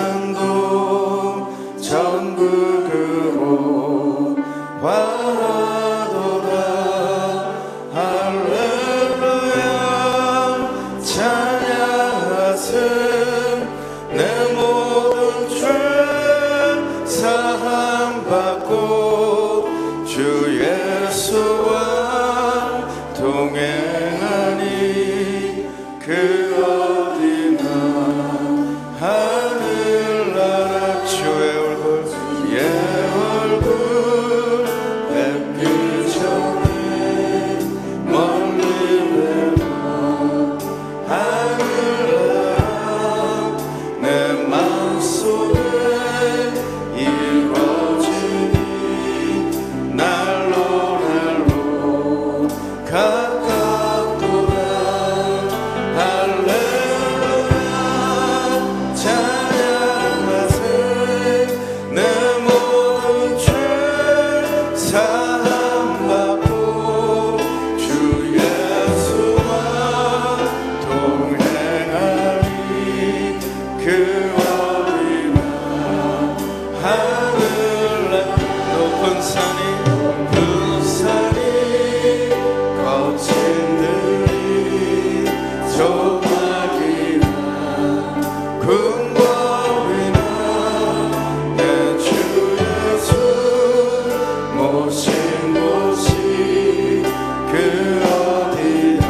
산도 전국으로 화도다. 할렐루야 찬양하세. 내 모든 죄 사함받고 주 예수와 동행하니 그 어디나 하늘나라. 주의 얼굴 예 얼굴 뵙기 전에 멀리 뵈어 하늘나라 내 마음속에 이루어지니 날로 날로 가깝도다. 할렐루야 찬양하세. 내 모든 죄 사함받고 주 예수와 동행하니 그 어디나 하늘나. 높은 산이 그 산이 거친 들이 조막이나 궁궐이나 내 주 예수 모신 곳이 그 어디나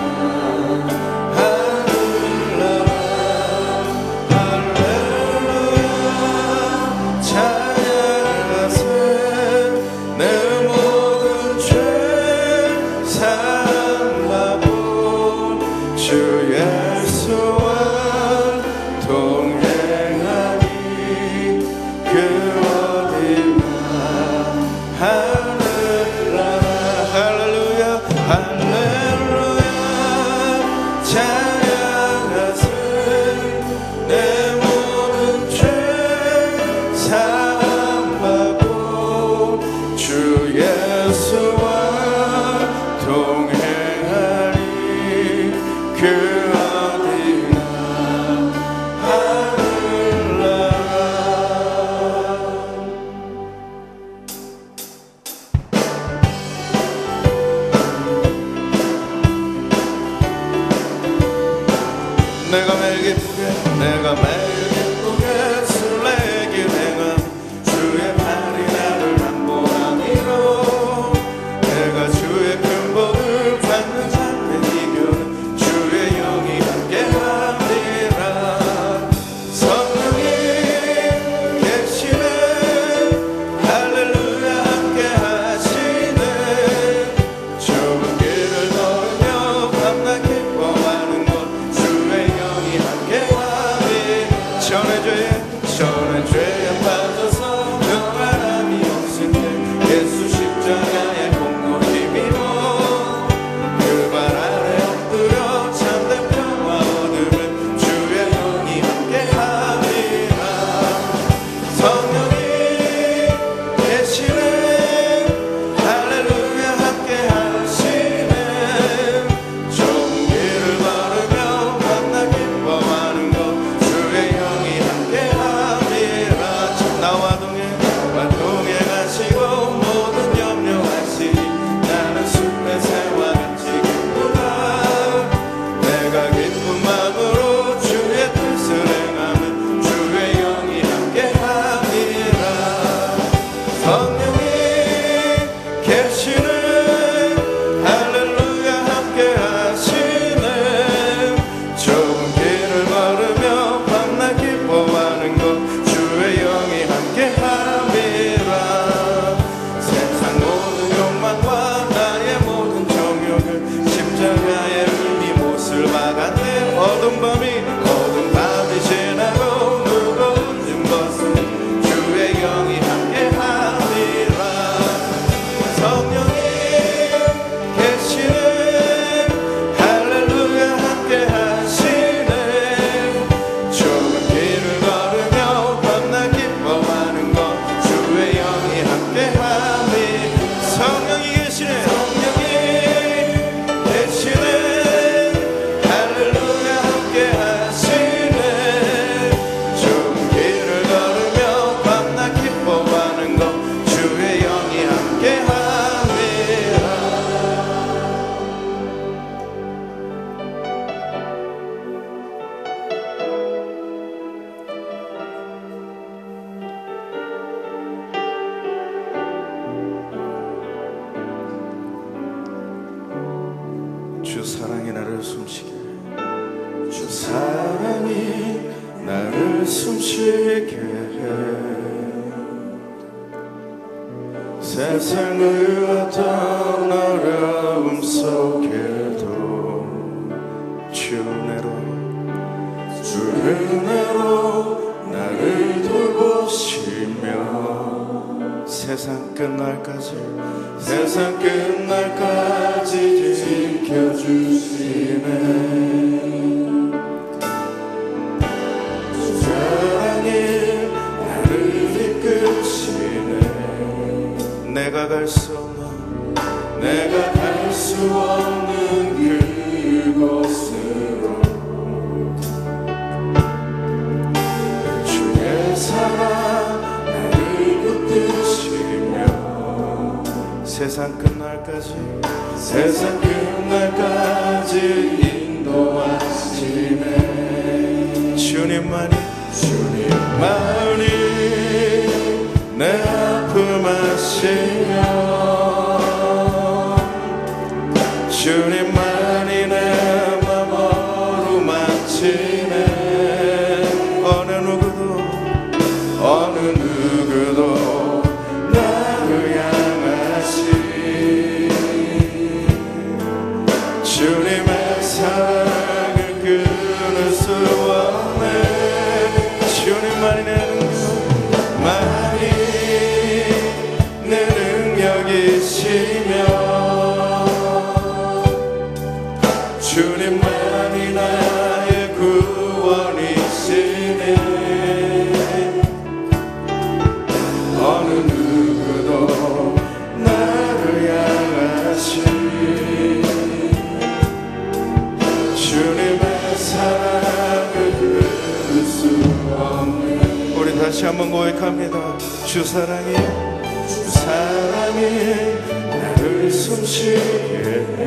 하늘나라. 할렐루야 찬양하세. 내 모든 죄 사함받고 주 예수와 동행하니 그 어디나 하늘나라. 할렐루야 할렐루야 찬양하세. 내 모든 죄 사함받고 주 예수와 동행하니 그 어디나 하늘나라. 내가 매일 기쁘게 내가 매일 기쁘게 술래길 행함. 주의 팔이 나를 안보함이로 내가 주의 큰 복을 받는 삶의 이겨는 주의 영이 함께하리라. 성령이 계시네 할렐루야 함께하시네. 좁은 길을 걸으며 밤낮 기뻐하는 것 주의 영이 함께하리. 전의 죄에 빠져서 변함이 없을 때 예수 십자가의 공로 힘입어 그 발 아래 엎드려 참된 평화 얻으면 주의 영이 함께하리라. 성령이 계시네 할렐루야 함께하시네. 좁은 길을 걸으며 밤낮 기뻐하는 것 주의 영이 함께하리. 숨쉬게 해. 주 사랑이 나를 숨쉬게 해. 세상의 어떤 어려움 속에도 주 은혜로 나를 돌보시며 세상 끝날까지 지켜주시네. 주 사랑이 나를 이끄시네. 내가 갈 수 없는 그곳으로 주의 사랑 나를 붙드시며 세상 끝날까지 인도하시네. 주님만이 내 아픔 아시며 주님만이 내 맘 어루만지네. 어느 누구도 나를 향하시 주님의 사랑을 끊을 수 없네. 주님만이 내 능력이시며 주님만이 나의 구원이시네. 어느 누구도 나를 향하시 주님의 사랑을 끊을 수 없네. 우리 다시 한번 고백합니다. 주 사랑이 나를 숨쉬게 해.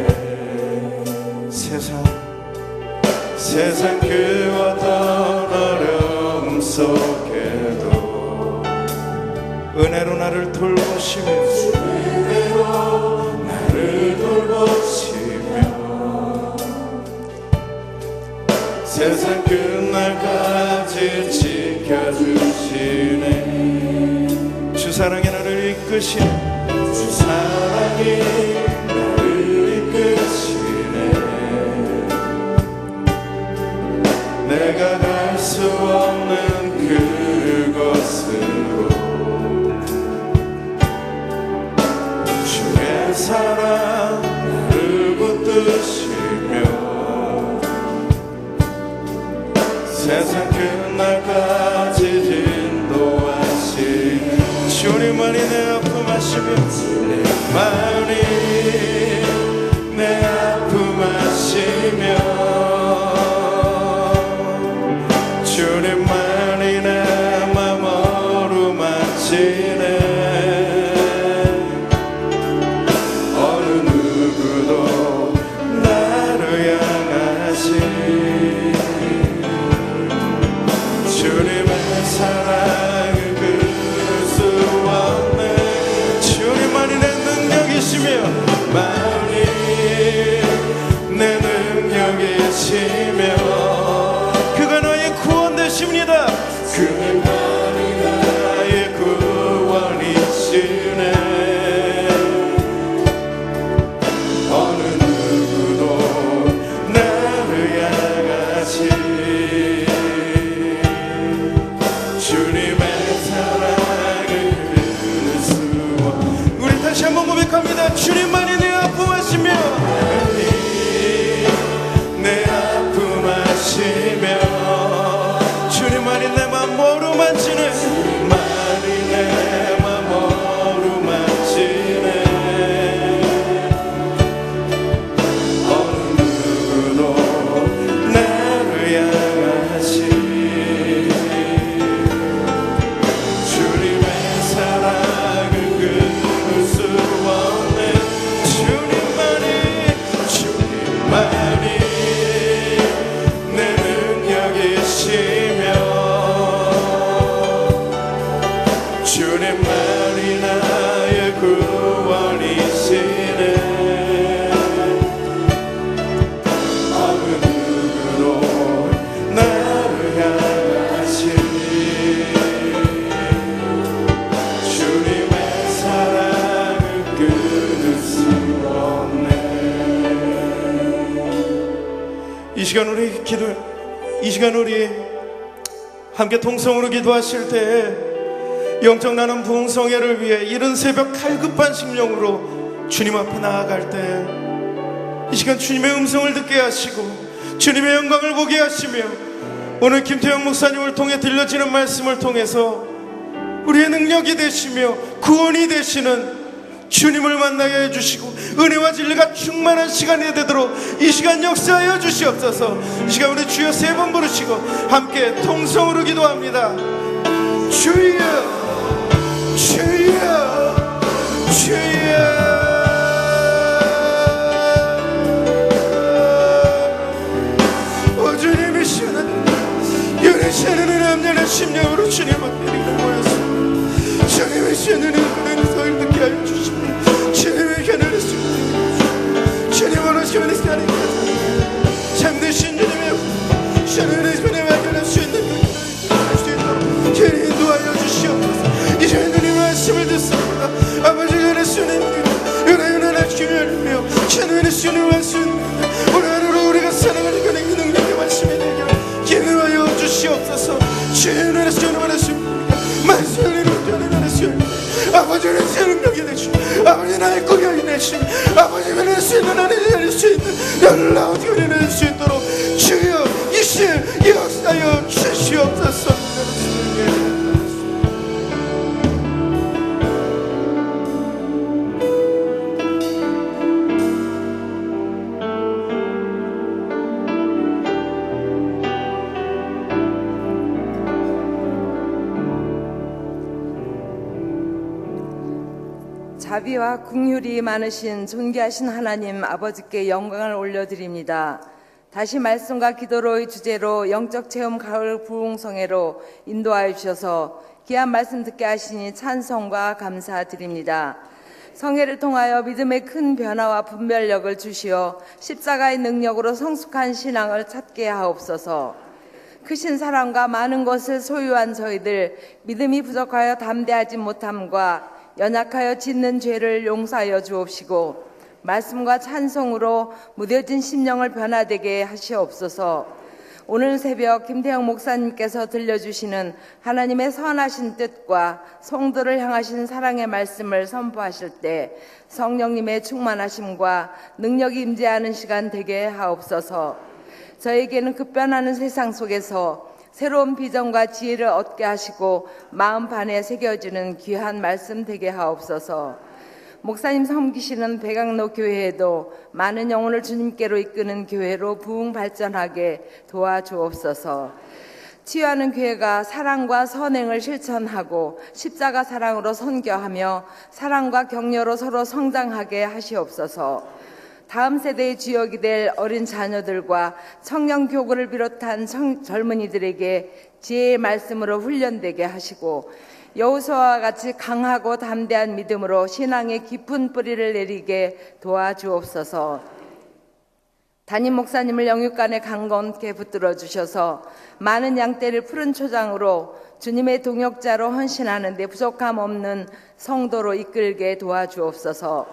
세상 그 어떤 어려움 속에도 은혜로 나를 돌보시며 세상 끝날까지 지켜주시네. 주 사랑이 나를 이끄시네. 내가 갈 수 없는 그곳으로 주의 사랑 나를 붙드시며 세상 끝날까지 인도하시네. 주님만이 내 아픔 아시며 내 아픔 아시며 주님만이 내 맘 어루만지네. 어느 누구도 나를 향하시 주님의 사랑을 끊을 수 없네. 주님만이 내 능력이시며 내 능력이시며 그가 나의 구원 되십니다. 그분만이 나의 구원이시네. 어느 누구도 나를 향하시 주님의 사랑을 끊을 수 없. 우리 다시 한번 고백합니다. 주님만이 내 아픔 아시며 내 아픔 아시며 주님만이 내 맘 어루만지네. 어느 누구도 나를 향하시 주님의 사랑을 끊을 수 없네. 주님만이 내 능력이시며 이 시간 우리 함께 통성으로 기도하실 때 영적 나눔 부흥성회를 위해 이른 새벽 갈급한 심령으로 주님 앞에 나아갈 때 이 시간 주님의 음성을 듣게 하시고 주님의 영광을 보게 하시며 오늘 김태형 목사님을 통해 들려지는 말씀을 통해서 우리의 능력이 되시며 구원이 되시는 주님을 만나게 해주시고 은혜와 진리가 충만한 시간이 되도록 이 시간 역사하여 주시옵소서. 이 시간 우리 주여 3번 부르시고 함께 통성으로 기도합니다. 주여 주여 주여. 오 주님 이 시간은 연애시는 남녀의 심령으로 주님 앞에 모였습니다. 주님 이 시간은 은혜를 듣게 하여 주시고 주님의 견해를 주시고 주님 원하시면 이 시간에 참되신 주님의 주님의 은혜와 견해를 수 있는 주님 인도하여 주시옵소서. 이 시간 주님의 말씀을 듣습니다. 아버지 은혜수는 은혜를 주님이며 주님의 주님을 말씀입니다. 오늘 하루로 우리가 살아가는 그 능력의 말씀이 되게 기도하여 주시옵소서. 주님의 주님을 하십니다. 말씀을 아버지는 제 능력이 되시고 아버지 나의 고경이 되시고 아버지는 할 수 있는 하나님이 할 수 있는 놀라운 교회를 할 수 있도록 주여 이 시에 역사하여 주시옵소서. 자비와 긍휼이 많으신 존귀하신 하나님 아버지께 영광을 올려드립니다. 다시 말씀과 기도로의 주제로 영적 체험 가을 부흥성회로 인도하여 주셔서 귀한 말씀 듣게 하시니 찬송과 감사드립니다. 성회를 통하여 믿음의 큰 변화와 분별력을 주시어 십자가의 능력으로 성숙한 신앙을 찾게 하옵소서. 크신 사랑과 많은 것을 소유한 저희들 믿음이 부족하여 담대하지 못함과 연약하여 짓는 죄를 용서하여 주옵시고 말씀과 찬송으로 무뎌진 심령을 변화되게 하시옵소서. 오늘 새벽 김태형 목사님께서 들려주시는 하나님의 선하신 뜻과 성도를 향하신 사랑의 말씀을 선포하실 때 성령님의 충만하심과 능력이 임재하는 시간 되게 하옵소서. 저에게는 급변하는 세상 속에서 새로운 비전과 지혜를 얻게 하시고 마음판에 새겨지는 귀한 말씀 되게 하옵소서. 목사님 섬기시는 백악로 교회에도 많은 영혼을 주님께로 이끄는 교회로 부흥 발전하게 도와주옵소서. 치유하는 교회가 사랑과 선행을 실천하고 십자가 사랑으로 선교하며 사랑과 격려로 서로 성장하게 하시옵소서. 다음 세대의 주역이 될 어린 자녀들과 청년 교구를 비롯한 젊은이들에게 지혜의 말씀으로 훈련되게 하시고 여호수아와 같이 강하고 담대한 믿음으로 신앙의 깊은 뿌리를 내리게 도와주옵소서. 담임 목사님을 영육간에 강건케 붙들어 주셔서 많은 양떼를 푸른 초장으로 주님의 동역자로 헌신하는 데 부족함 없는 성도로 이끌게 도와주옵소서.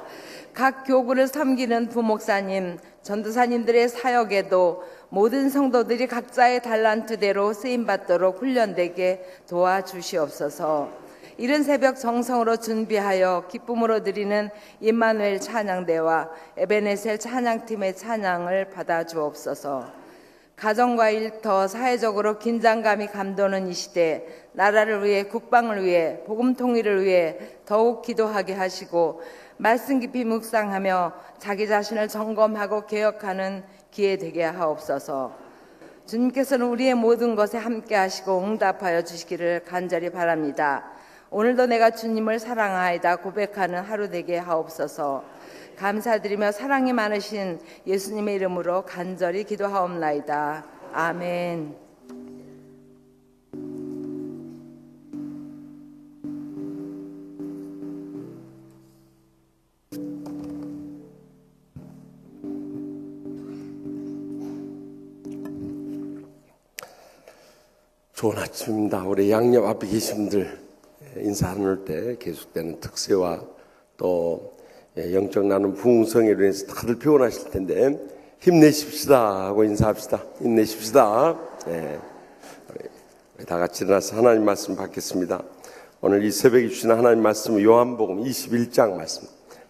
각 교구를 섬기는 부목사님, 전도사님들의 사역에도 모든 성도들이 각자의 달란트대로 쓰임받도록 훈련되게 도와주시옵소서. 이른 새벽 정성으로 준비하여 기쁨으로 드리는 임마누엘 찬양대와 에베네셀 찬양팀의 찬양을 받아주옵소서. 가정과 일터, 사회적으로 긴장감이 감도는 이 시대 나라를 위해 국방을 위해 복음 통일을 위해 더욱 기도하게 하시고 말씀 깊이 묵상하며 자기 자신을 점검하고 개혁하는 기회 되게 하옵소서. 주님께서는 우리의 모든 것에 함께 하시고 응답하여 주시기를 간절히 바랍니다. 오늘도 내가 주님을 사랑하이다 고백하는 하루 되게 하옵소서. 감사드리며 사랑이 많으신 예수님의 이름으로 간절히 기도하옵나이다. 아멘. 좋은 아침입니다. 우리 양옆 앞에 계신 분들 인사 나눌 때 계속되는 특세와 또 영적 나눔 부흥성회로 인해서 다들 피곤하실 텐데 힘내십시다 하고 인사합시다. 힘내십시다. 네. 우리 다 같이 일어나서 하나님 말씀 받겠습니다. 오늘 이 새벽에 주신 하나님 말씀은 요한복음 21장 말씀.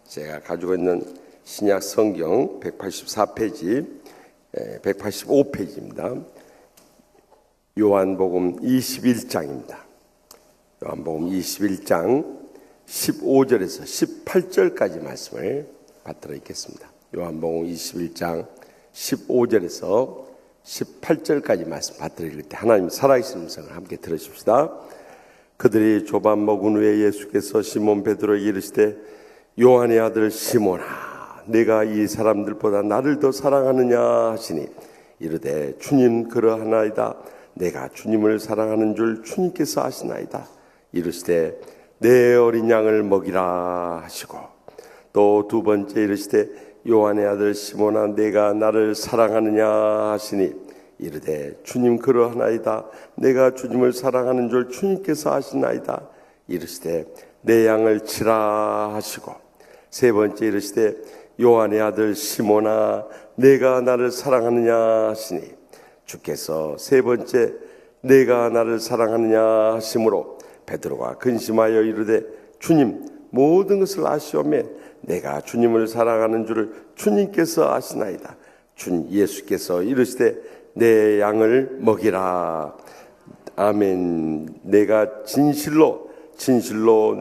제가 가지고 있는 신약 성경 184페이지, 185페이지입니다. 요한복음 21장입니다. 요한복음 21장 15절에서 18절까지 말씀을 받들어 있겠습니다. 요한복음 21장 15절에서 18절까지 말씀 받들어 읽을 때 하나님 살아계신 음성을 함께 들으십시다. 그들이 조반 먹은 후에 예수께서 시몬 베드로에게 이르시되 요한의 아들 시몬아 네가 이 사람들보다 나를 더 사랑하느냐 하시니 이르되 주님 그러하나이다. 내가 주님을 사랑하는 줄 주님께서 아시나이다. 이르시되 내 어린 양을 먹이라 하시고 또 두 번째 이르시되 요한의 아들 시몬아 내가 나를 사랑하느냐 하시니 이르되 주님 그러하나이다. 내가 주님을 사랑하는 줄 주님께서 아시나이다. 이르시되 내 양을 치라 하시고 세 번째 이르시되 요한의 아들 시몬아 내가 나를 사랑하느냐 하시니 주께서 세 번째 내가 나를 사랑하느냐 하심으로 베드로가 근심하여 이르되 주님 모든 것을 아시오매 내가 주님을 사랑하는 줄을 주님께서 아시나이다. 예수께서 이르시되 내 양을 먹이라. 아멘. 내가 진실로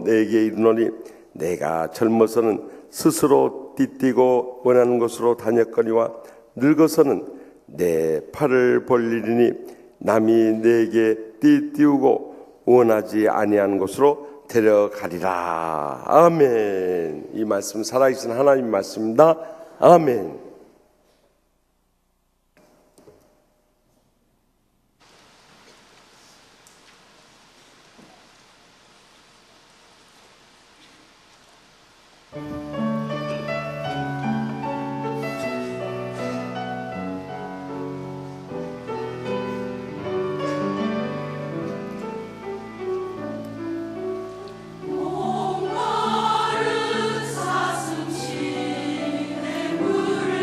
내게 이르노니 내가 젊어서는 스스로 띠띠고 원하는 곳으로 다녔거니와 늙어서는 내 팔을 벌리리니 남이 내게 띠띠우고 원하지 아니하는 곳으로 데려가리라. 아멘. 이 말씀 살아계신 하나님 말씀입니다. 아멘. 목마른 사슴 시내 물을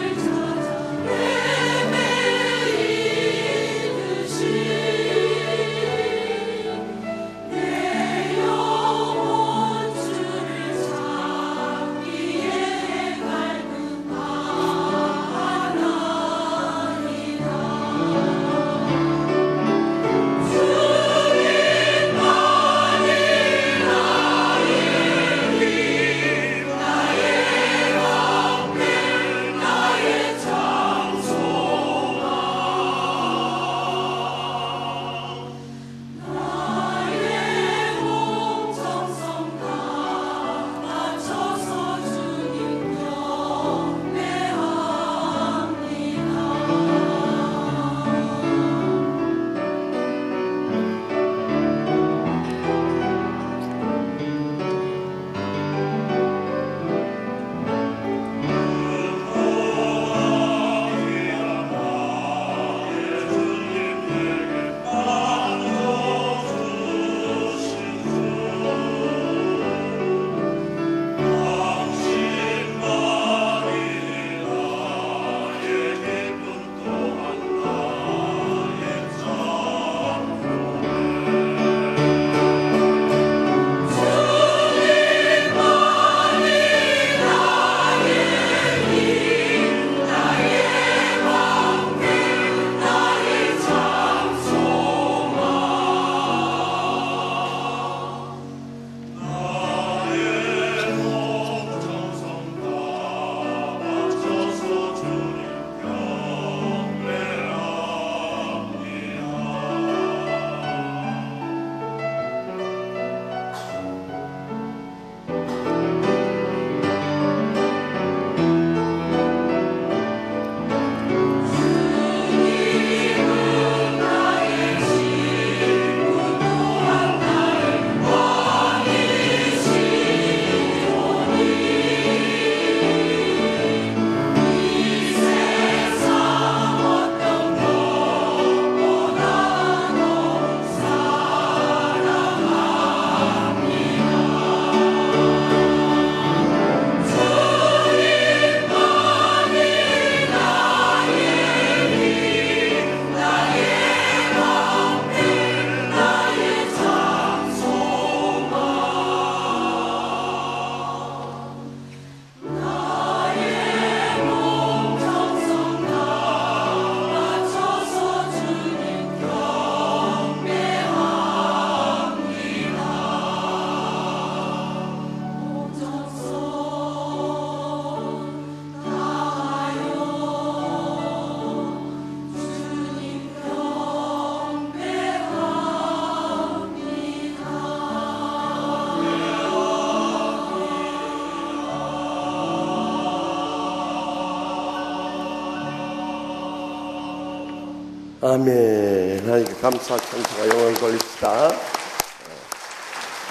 아멘. 하나님께 감사, 찬송과 영광을 돌립시다.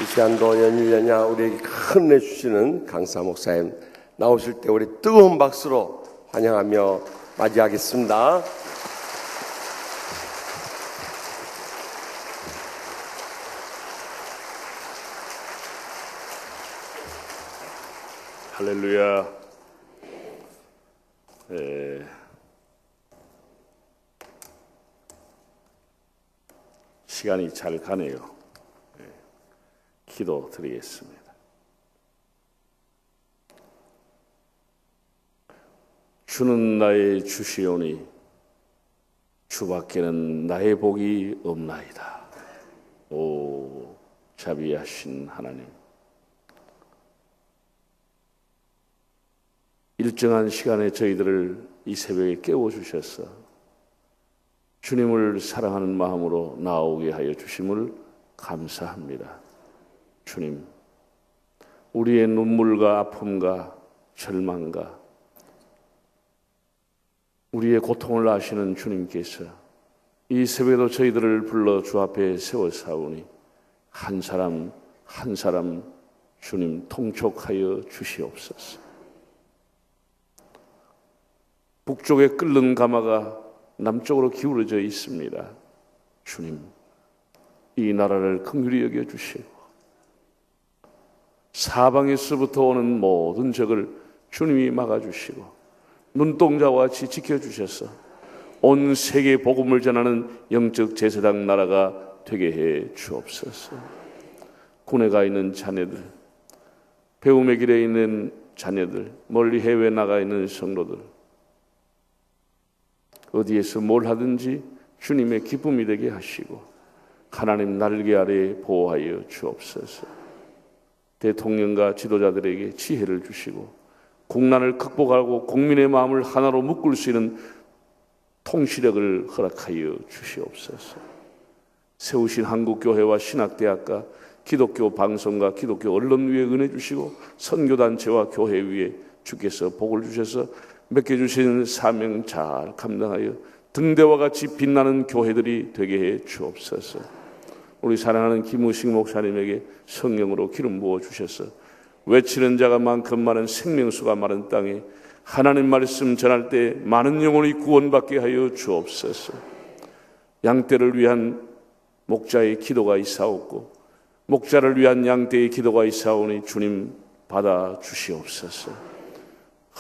이 시간도 연일연야 우리에게 큰 은혜 주시는 강사 목사님 나오실 때 우리 뜨거운 박수로 환영하며 맞이하겠습니다. 할렐루야. 시간이 잘 가네요. 기도 드리겠습니다. 주는 나의 주시오니 주밖에는 나의 복이 없나이다. 오 자비하신 하나님, 일정한 시간에 저희들을 이 새벽에 깨워주셔서 주님을 사랑하는 마음으로 나오게 하여 주심을 감사합니다. 주님, 우리의 눈물과 아픔과 절망과 우리의 고통을 아시는 주님께서 이 새벽에도 저희들을 불러 주 앞에 세워사오니 한 사람 한 사람 주님 통촉하여 주시옵소서. 북쪽에 끓는 가마가 남쪽으로 기울어져 있습니다. 주님, 이 나라를 긍휼히 여겨주시고 사방에서부터 오는 모든 적을 주님이 막아주시고 눈동자와 같이 지켜주셔서 온 세계 복음을 전하는 영적 제사장 나라가 되게 해 주옵소서. 군에 가 있는 자녀들, 배움의 길에 있는 자녀들, 멀리 해외 나가 있는 성도들, 어디에서 뭘 하든지 주님의 기쁨이 되게 하시고 하나님 날개 아래 보호하여 주옵소서. 대통령과 지도자들에게 지혜를 주시고 국난을 극복하고 국민의 마음을 하나로 묶을 수 있는 통치력을 허락하여 주시옵소서. 세우신 한국교회와 신학대학과 기독교 방송과 기독교 언론 위에 은혜 주시고 선교단체와 교회 위에 주께서 복을 주셔서 맡겨주신 사명 잘 감당하여 등대와 같이 빛나는 교회들이 되게 해 주옵소서. 우리 사랑하는 김우식 목사님에게 성령으로 기름 부어 주셔서 외치는 자가 많고 많은 생명수가 많은 땅에 하나님 말씀 전할 때 많은 영혼이 구원받게 하여 주옵소서. 양떼를 위한 목자의 기도가 있사옵고 목자를 위한 양떼의 기도가 있사오니 주님 받아 주시옵소서.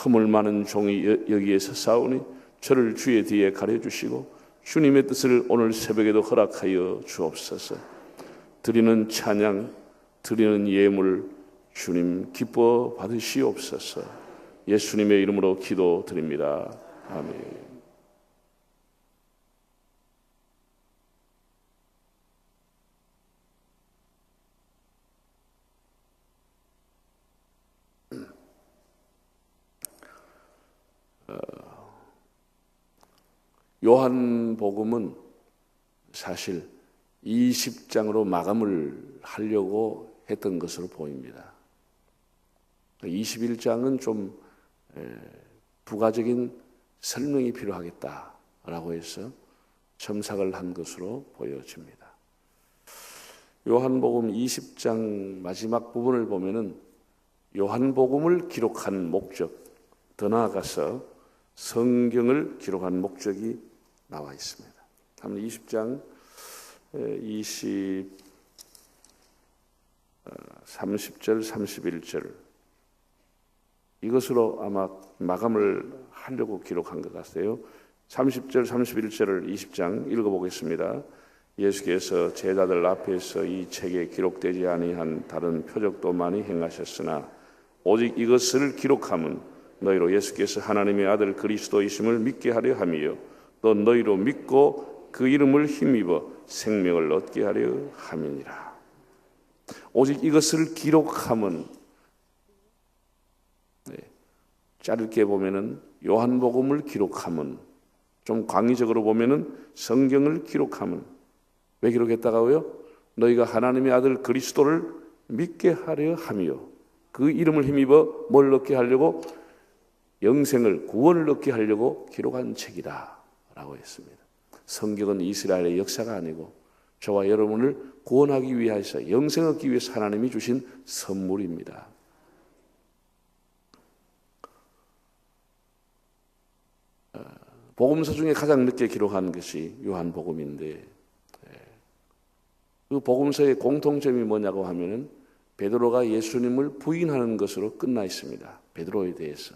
허물 많은 종이 여기에서 싸우니 저를 주의 뒤에 가려주시고 주님의 뜻을 오늘 새벽에도 허락하여 주옵소서. 드리는 찬양, 드리는 예물 주님 기뻐 받으시옵소서. 예수님의 이름으로 기도드립니다. 아멘. 요한복음은 사실 20장으로 마감을 하려고 했던 것으로 보입니다. 21장은 좀 부가적인 설명이 필요하겠다라고 해서 첨삭을 한 것으로 보여집니다. 요한복음 20장 마지막 부분을 보면은 요한복음을 기록한 목적, 더 나아가서 성경을 기록한 목적이 나와 있습니다. 한번 20장 30절 31절 이것으로 아마 마감을 하려고 기록한 것 같아요. 30절 31절을 20장 읽어보겠습니다. 예수께서 제자들 앞에서 이 책에 기록되지 아니한 다른 표적도 많이 행하셨으나 오직 이것을 기록함은 너희로 예수께서 하나님의 아들 그리스도이심을 믿게 하려 함이요 또 너희로 믿고 그 이름을 힘입어 생명을 얻게 하려 함이니라. 오직 이것을 기록함은, 짧게 보면은 요한복음을 기록함은, 좀 광의적으로 보면은 성경을 기록함은, 왜 기록했다고요? 너희가 하나님의 아들 그리스도를 믿게 하려 함이요 그 이름을 힘입어 뭘 얻게 하려고? 영생을, 구원을 얻게 하려고 기록한 책이다 라고 했습니다. 성경은 이스라엘의 역사가 아니고 저와 여러분을 구원하기 위해서 영생 얻기 위해서 하나님이 주신 선물입니다. 복음서 중에 가장 늦게 기록한 것이 요한복음인데 그 복음서의 공통점이 뭐냐고 하면은 베드로가 예수님을 부인하는 것으로 끝나 있습니다. 베드로에 대해서.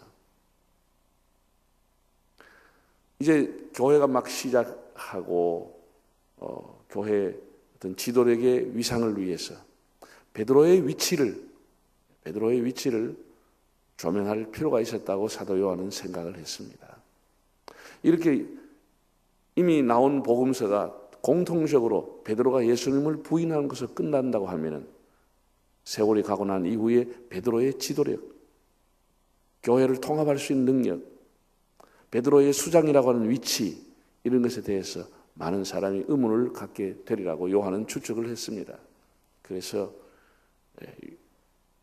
이제 교회가 막 시작하고 교회 어떤 지도력의 위상을 위해서 베드로의 위치를 조명할 필요가 있었다고 사도 요한은 생각을 했습니다. 이렇게 이미 나온 복음서가 공통적으로 베드로가 예수님을 부인하는 것으로 끝난다고 하면은 세월이 가고 난 이후에 베드로의 지도력, 교회를 통합할 수 있는 능력, 베드로의 수장이라고 하는 위치 이런 것에 대해서 많은 사람이 의문을 갖게 되리라고 요한은 추측을 했습니다. 그래서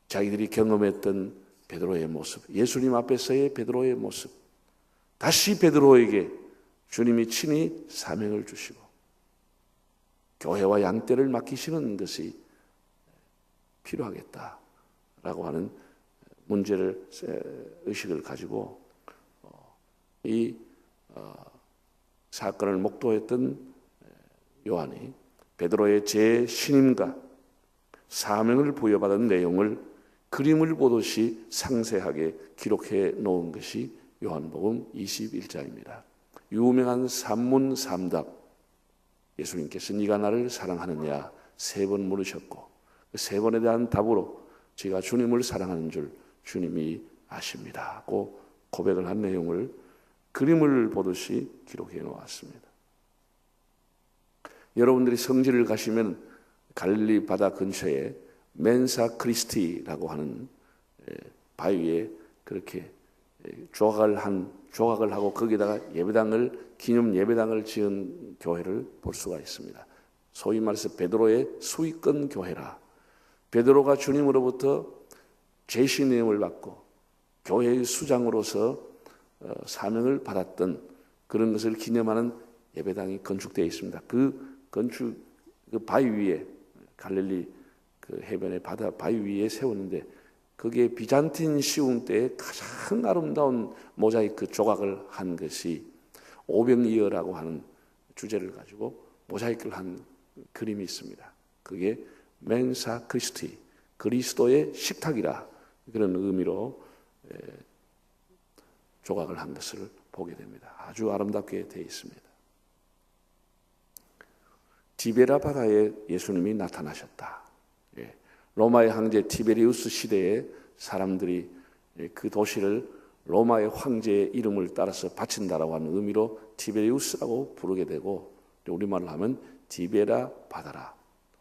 자기들이 경험했던 베드로의 모습, 예수님 앞에서의 베드로의 모습, 다시 베드로에게 주님이 친히 사명을 주시고 교회와 양떼를 맡기시는 것이 필요하겠다라고 하는 문제를 의식을 가지고 이 사건을 목도했던 요한이 베드로의 재신임과 사명을 부여받은 내용을 그림을 보듯이 상세하게 기록해 놓은 것이 요한복음 21장입니다. 유명한 산문삼답, 예수님께서 네가 나를 사랑하느냐 3번 물으셨고 그 3번에 대한 답으로 제가 주님을 사랑하는 줄 주님이 아십니다 고 고백을 한 내용을 그림을 보듯이 기록해 놓았습니다. 여러분들이 성지를 가시면 갈릴리 바다 근처에 멘사 크리스티라고 하는 바위에 그렇게 조각을 하고 거기다가 기념 예배당을 지은 교회를 볼 수가 있습니다. 소위 말해서 베드로의 수익권 교회라. 베드로가 주님으로부터 재신임을 받고 교회의 수장으로서 사명을 받았던 그런 것을 기념하는 예배당이 건축되어 있습니다. 그 바위 위에 갈릴리 그 해변의 바다 바위 위에 세웠는데 거기에 비잔틴 시움 때의 가장 아름다운 모자이크 조각을 한 것이 오병이어라고 하는 주제를 가지고 모자이크를 한 그림이 있습니다. 그게 멘사 크리스티, 그리스도의 식탁이라 그런 의미로 조각을 한 것을 보게 됩니다. 아주 아름답게 되어 있습니다. 디베라 바다에 예수님이 나타나셨다. 로마의 황제 티베리우스 시대에 사람들이 그 도시를 로마의 황제의 이름을 따라서 바친다라고 하는 의미로 티베리우스라고 부르게 되고 우리말로 하면 디베라 바다라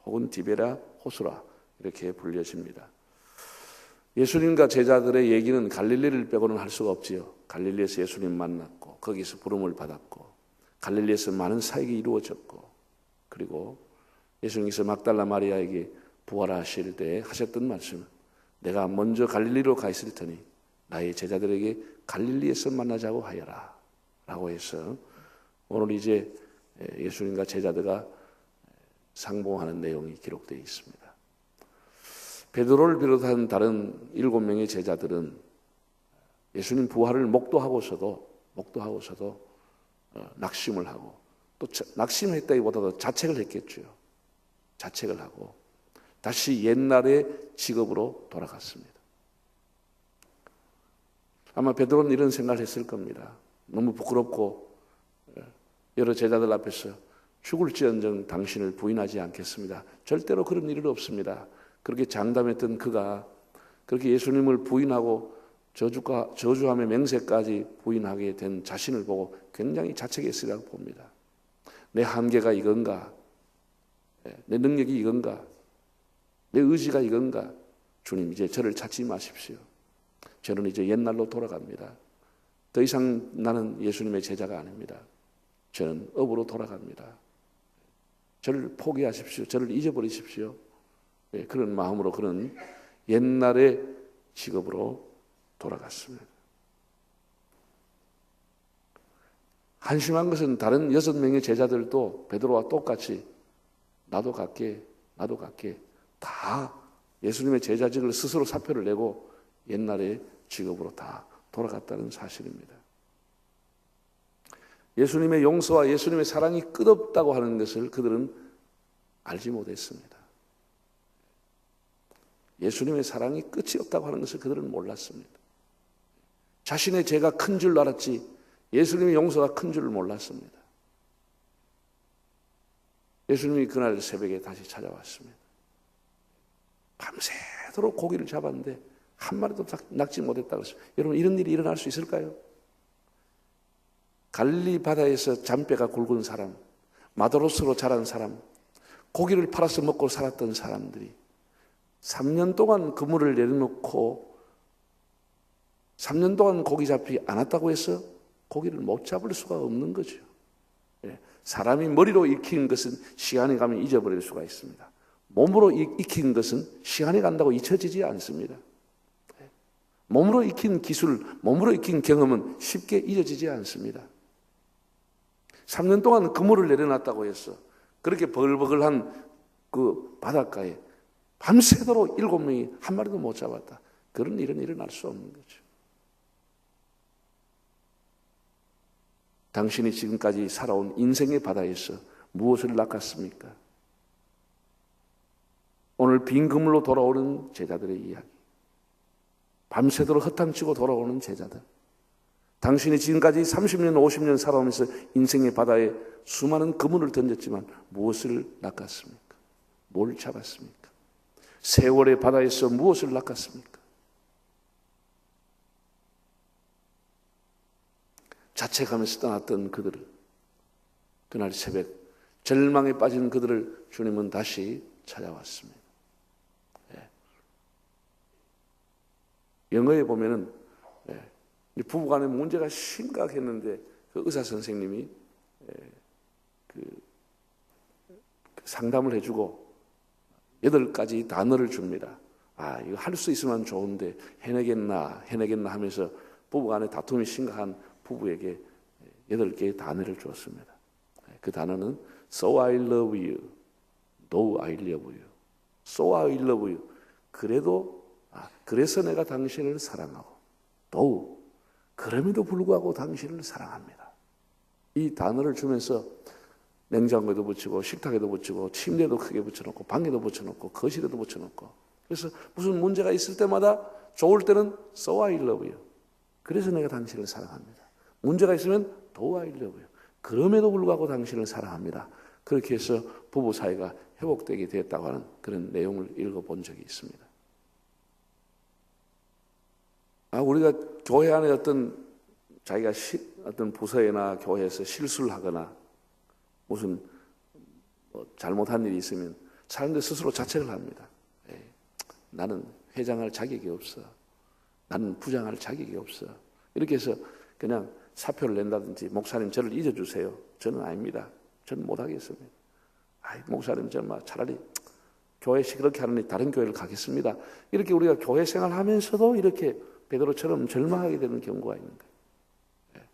혹은 디베라 호수라 이렇게 불려집니다. 예수님과 제자들의 얘기는 갈릴리를 빼고는 할 수가 없지요. 갈릴리에서 예수님 만났고 거기서 부름을 받았고 갈릴리에서 많은 사역이 이루어졌고 그리고 예수님께서 막달라 마리아에게 부활하실 때 하셨던 말씀, 내가 먼저 갈릴리로 가 있을 테니 나의 제자들에게 갈릴리에서 만나자고 하여라 라고 해서 오늘 이제 예수님과 제자들과 상봉하는 내용이 기록되어 있습니다. 베드로를 비롯한 다른 7명의 제자들은 예수님 부활을 목도하고서도 낙심을 하고 또 낙심했다기보다도 자책을 했겠죠. 자책을 하고 다시 옛날의 직업으로 돌아갔습니다. 아마 베드로는 이런 생각을 했을 겁니다. 너무 부끄럽고 여러 제자들 앞에서 죽을지언정 당신을 부인하지 않겠습니다. 절대로 그런 일은 없습니다. 그렇게 장담했던 그가 그렇게 예수님을 부인하고 저주하며 맹세까지 부인하게 된 자신을 보고 굉장히 자책했으리라고 봅니다. 내 한계가 이건가? 내 능력이 이건가? 내 의지가 이건가? 주님 이제 저를 찾지 마십시오. 저는 이제 옛날로 돌아갑니다. 더 이상 나는 예수님의 제자가 아닙니다. 저는 업으로 돌아갑니다. 저를 포기하십시오. 저를 잊어버리십시오. 그런 마음으로 그런 옛날의 직업으로 돌아갔습니다. 한심한 것은 다른 6명의 제자들도 베드로와 똑같이 나도 갈게 다 예수님의 제자직을 스스로 사표를 내고 옛날의 직업으로 다 돌아갔다는 사실입니다. 예수님의 용서와 예수님의 사랑이 끝없다고 하는 것을 그들은 알지 못했습니다. 예수님의 사랑이 끝이 없다고 하는 것을 그들은 몰랐습니다. 자신의 죄가 큰 줄 알았지 예수님의 용서가 큰 줄을 몰랐습니다. 예수님이 그날 새벽에 다시 찾아왔습니다. 밤새도록 고기를 잡았는데 한 마리도 낚지 못했다고 했어요. 여러분, 이런 일이 일어날 수 있을까요? 갈릴리 바다에서 잔뼈가 굵은 사람, 마도로스로 자란 사람, 고기를 팔아서 먹고 살았던 사람들이 3년 동안 그물을 내려놓고 3년 동안 고기 잡히지 않았다고 해서 고기를 못 잡을 수가 없는 거죠. 사람이 머리로 익힌 것은 시간이 가면 잊어버릴 수가 있습니다. 몸으로 익힌 것은 시간이 간다고 잊혀지지 않습니다. 몸으로 익힌 기술, 몸으로 익힌 경험은 쉽게 잊어지지 않습니다. 3년 동안 그물을 내려놨다고 해서 그렇게 버글버글한 그 바닷가에 밤새도록 7명이 한 마리도 못 잡았다. 그런 일은 일어날 수 없는 거죠. 당신이 지금까지 살아온 인생의 바다에서 무엇을 낚았습니까? 오늘 빈 그물로 돌아오는 제자들의 이야기, 밤새도록 허탕치고 돌아오는 제자들, 당신이 지금까지 30년, 50년 살아오면서 인생의 바다에 수많은 그물을 던졌지만 무엇을 낚았습니까? 뭘 잡았습니까? 세월의 바다에서 무엇을 낚았습니까? 자책하면서 떠났던 그들을, 그날 새벽 절망에 빠진 그들을 주님은 다시 찾아왔습니다. 영어에 보면은 부부간의 문제가 심각했는데 그 의사 선생님이 그 상담을 해주고 8가지 단어를 줍니다. 아, 이거 할 수 있으면 좋은데 해내겠나 하면서 부부간의 다툼이 심각한 부부에게 8개의 단어를 주었습니다. 그 단어는 So I love you, No I love you, So I love you. 그래서 내가 당신을 사랑하고, 또 그럼에도 불구하고 당신을 사랑합니다. 이 단어를 주면서 냉장고에도 붙이고 식탁에도 붙이고 침대에도 크게 붙여놓고 방에도 붙여놓고 거실에도 붙여놓고, 그래서 무슨 문제가 있을 때마다 좋을 때는 So I love you, 그래서 내가 당신을 사랑합니다. 문제가 있으면 Do I love you, 그럼에도 불구하고 당신을 사랑합니다. 그렇게 해서 부부 사이가 회복되게 됐다고 하는 그런 내용을 읽어본 적이 있습니다. 우리가 교회 안에 자기가 어떤 부서에나 교회에서 실수를 하거나 무슨 잘못한 일이 있으면 사람들 스스로 자책을 합니다. 나는 회장할 자격이 없어. 나는 부장할 자격이 없어. 이렇게 해서 그냥 사표를 낸다든지, 목사님 저를 잊어주세요. 저는 아닙니다. 저는 못하겠습니다. 목사님 저는 차라리 교회 시끄럽게 하느니 다른 교회를 가겠습니다. 이렇게 우리가 교회 생활하면서도 이렇게 베드로처럼 절망하게 되는 경우가 있는 거예요.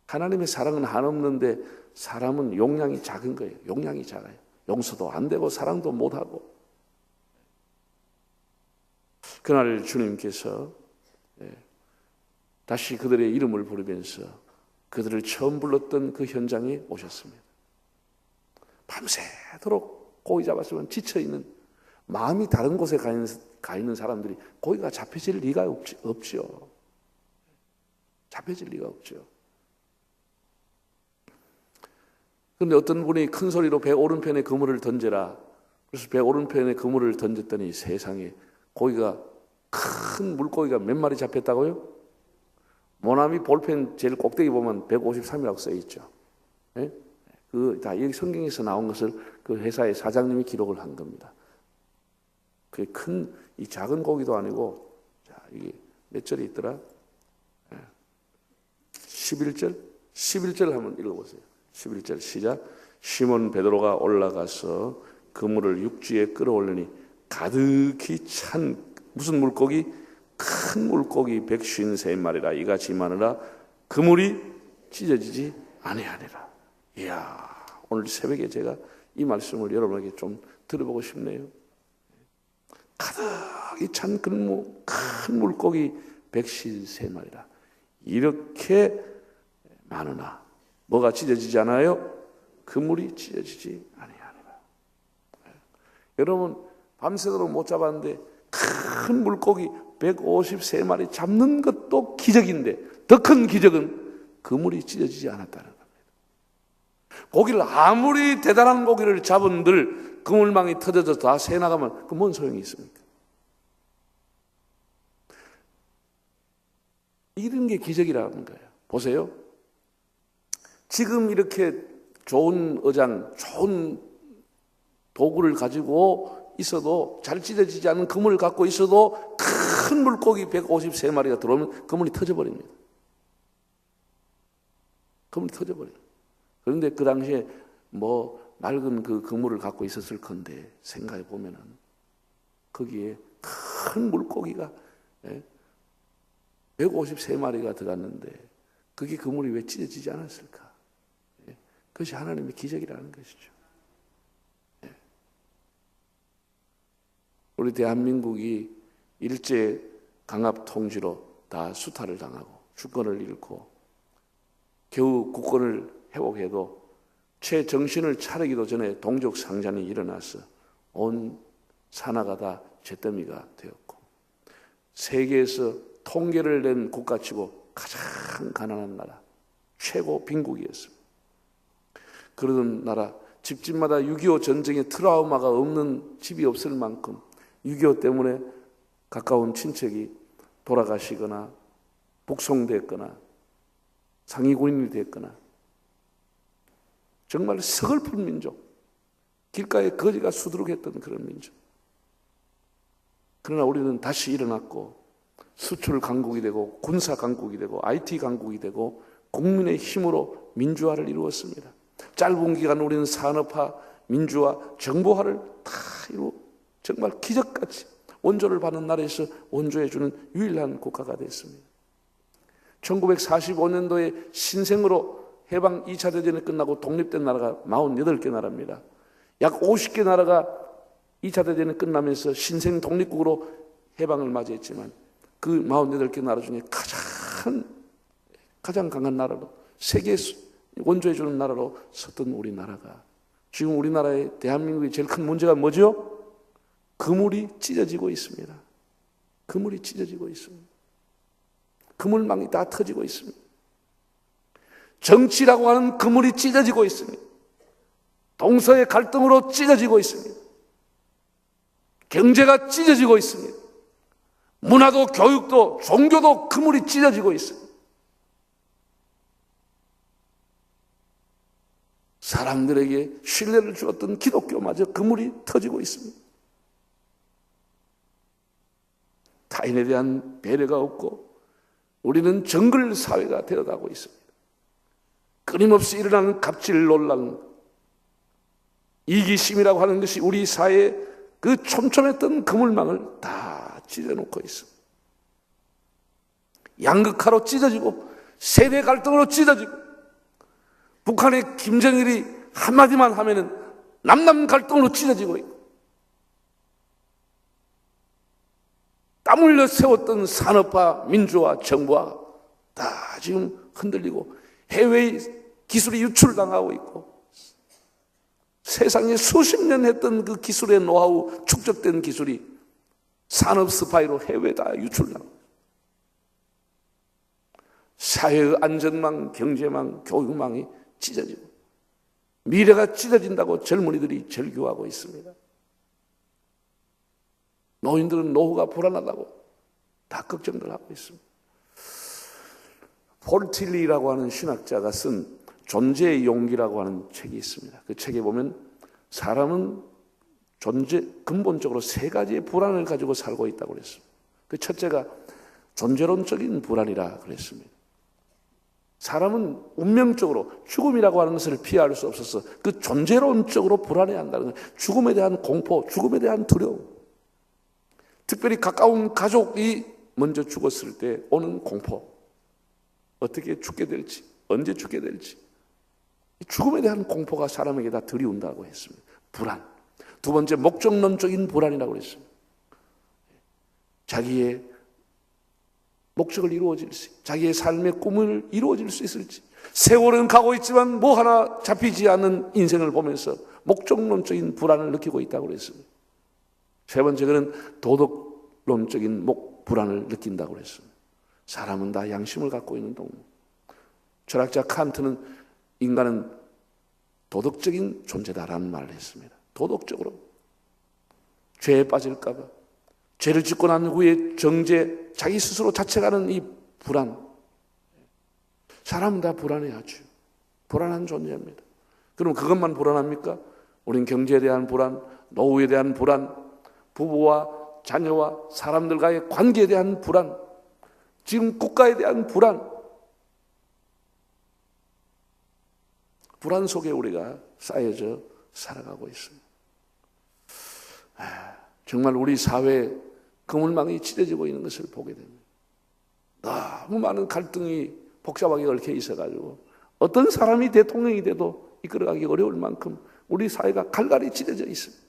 하나님의 사랑은 한없는데 사람은 용량이 작은 거예요. 용량이 작아요. 용서도 안 되고 사랑도 못하고. 그날 주님께서 다시 그들의 이름을 부르면서 그들을 처음 불렀던 그 현장에 오셨습니다. 밤새도록 고기 잡았으면 지쳐있는, 마음이 다른 곳에 가 있는 사람들이 고기가 잡혀질 리가 없죠. 잡혀질 리가 없죠. 그런데 어떤 분이 큰 소리로 배 오른편에 그물을 던져라. 그래서 배 오른편에 그물을 던졌더니 세상에 고기가, 큰 물고기가 몇 마리 잡혔다고요? 모나미 볼펜 제일 꼭대기 보면 153이라고 써 있죠. 다 여기 성경에서 나온 것을 그 회사의 사장님이 기록을 한 겁니다. 그게 이 작은 고기도 아니고, 이게 몇 절이 있더라? 11절? 11절 한번 읽어보세요. 11절 시작. 시몬 베드로가 올라가서 그물을 육지에 끌어올리니 가득히 찬 무슨 물고기? 큰 물고기 153마리라 이같이 많으라 그물이 찢어지지 아니하리라. 이야, 오늘 새벽에 제가 이 말씀을 여러분에게 좀 들어보고 싶네요. 가득히 찬 큰 물고기 153마리라. 이렇게 많으나 뭐가 찢어지지 않아요? 그물이 찢어지지 아니하리라. 여러분, 밤새도록 못 잡았는데 큰 물고기 153마리 잡는 것도 기적인데 더 큰 기적은 그물이 찢어지지 않았다는 겁니다. 고기를 아무리 대단한 고기를 잡은들 그물망이 터져서 다 새나가면 그 뭔 소용이 있습니까? 이런 게 기적이라는 거예요. 보세요. 지금 이렇게 좋은 의장, 좋은 도구를 가지고 있어도, 잘 찢어지지 않은 그물을 갖고 있어도 큰 물고기 153마리가 들어오면 그물이 터져버립니다. 그물이 터져버려요. 그런데 그 당시에 뭐 낡은 그 그물을 갖고 있었을 건데 생각해 보면은 거기에 큰 물고기가 153마리가 들어갔는데 그게 그물이 왜 찢어지지 않았을까? 그것이 하나님의 기적이라는 것이죠. 우리 대한민국이 일제 강압 통지로 다 수탈을 당하고 주권을 잃고 겨우 국권을 회복해도 채 정신을 차리기도 전에 동족 상잔이 일어나서 온 산하가 다 잿더미가 되었고, 세계에서 통계를 낸 국가치고 가장 가난한 나라, 최고 빈국이었습니다. 그러던 나라, 집집마다 6.25 전쟁의 트라우마가 없는 집이 없을 만큼 6.25 때문에 가까운 친척이 돌아가시거나 북송됐거나 상위군인이 됐거나 정말 서글픈 민족, 길가에 거지가 수두룩했던 그런 민족. 그러나 우리는 다시 일어났고 수출 강국이 되고 군사 강국이 되고 IT 강국이 되고 국민의 힘으로 민주화를 이루었습니다. 짧은 기간 우리는 산업화, 민주화, 정보화를 다 이루어 정말 기적같이 원조를 받는 나라에서 원조해주는 유일한 국가가 됐습니다. 1945년도에 신생으로 해방 2차 대전이 끝나고 독립된 나라가 48개 나라입니다. 약 50개 나라가 2차 대전이 끝나면서 신생 독립국으로 해방을 맞이했지만 그 48개 나라 중에 가장 강한 나라로, 세계 원조해주는 나라로 섰던 우리나라가 지금 우리나라의 대한민국의 제일 큰 문제가 뭐죠? 그물이 찢어지고 있습니다. 그물이 찢어지고 있습니다. 그물망이 다 터지고 있습니다. 정치라고 하는 그물이 찢어지고 있습니다. 동서의 갈등으로 찢어지고 있습니다. 경제가 찢어지고 있습니다. 문화도 교육도 종교도 그물이 찢어지고 있습니다. 사람들에게 신뢰를 주었던 기독교마저 그물이 터지고 있습니다. 타인에 대한 배려가 없고 우리는 정글 사회가 되어가고 있습니다. 끊임없이 일어나는 갑질 논란, 이기심이라고 하는 것이 우리 사회의 그 촘촘했던 그물망을 다 찢어놓고 있습니다. 양극화로 찢어지고 세대 갈등으로 찢어지고, 북한의 김정일이 한마디만 하면은 남남 갈등으로 찢어지고 있고, 땀 흘려 세웠던 산업화, 민주화, 정부화 다 지금 흔들리고 해외 기술이 유출당하고 있고, 세상에 수십 년 했던 그 기술의 노하우, 축적된 기술이 산업 스파이로 해외에 다 유출당하고, 사회의 안전망, 경제망, 교육망이 찢어지고 미래가 찢어진다고 젊은이들이 절규하고 있습니다. 노인들은 노후가 불안하다고 다 걱정들 하고 있습니다. 폴 틸리라고 하는 신학자가 쓴 존재의 용기라고 하는 책이 있습니다. 그 책에 보면 사람은 근본적으로 세 가지의 불안을 가지고 살고 있다고 그랬습니다. 그 첫째가 존재론적인 불안이라 그랬습니다. 사람은 운명적으로 죽음이라고 하는 것을 피할 수 없어서 그 존재론적으로 불안해한다는 거예요. 죽음에 대한 공포, 죽음에 대한 두려움. 특별히 가까운 가족이 먼저 죽었을 때 오는 공포, 어떻게 죽게 될지, 언제 죽게 될지. 죽음에 대한 공포가 사람에게 다 들이온다고 했습니다. 불안. 두 번째, 목적론적인 불안이라고 그랬습니다. 자기의 목적을 이루어질 수, 자기의 삶의 꿈을 이루어질 수 있을지. 세월은 가고 있지만 뭐 하나 잡히지 않는 인생을 보면서 목적론적인 불안을 느끼고 있다고 그랬습니다. 세 번째, 그는 도덕론적인 불안을 느낀다고 그랬습니다. 사람은 다 양심을 갖고 있는 동물. 철학자 칸트는 인간은 도덕적인 존재다라는 말을 했습니다. 도덕적으로 죄에 빠질까 봐, 죄를 짓고 난 후에 정죄, 자기 스스로 자책하는 이 불안. 사람은 다 불안해하죠. 불안한 존재입니다. 그럼 그것만 불안합니까? 우린 경제에 대한 불안, 노후에 대한 불안, 부부와 자녀와 사람들과의 관계에 대한 불안, 지금 국가에 대한 불안. 불안 속에 우리가 쌓여져 살아가고 있습니다. 정말 우리 사회에 그물망이 찢어지고 있는 것을 보게 됩니다. 너무 많은 갈등이 복잡하게 얽혀 있어가지고 어떤 사람이 대통령이 돼도 이끌어가기 어려울 만큼 우리 사회가 갈갈이 찢어져 있습니다.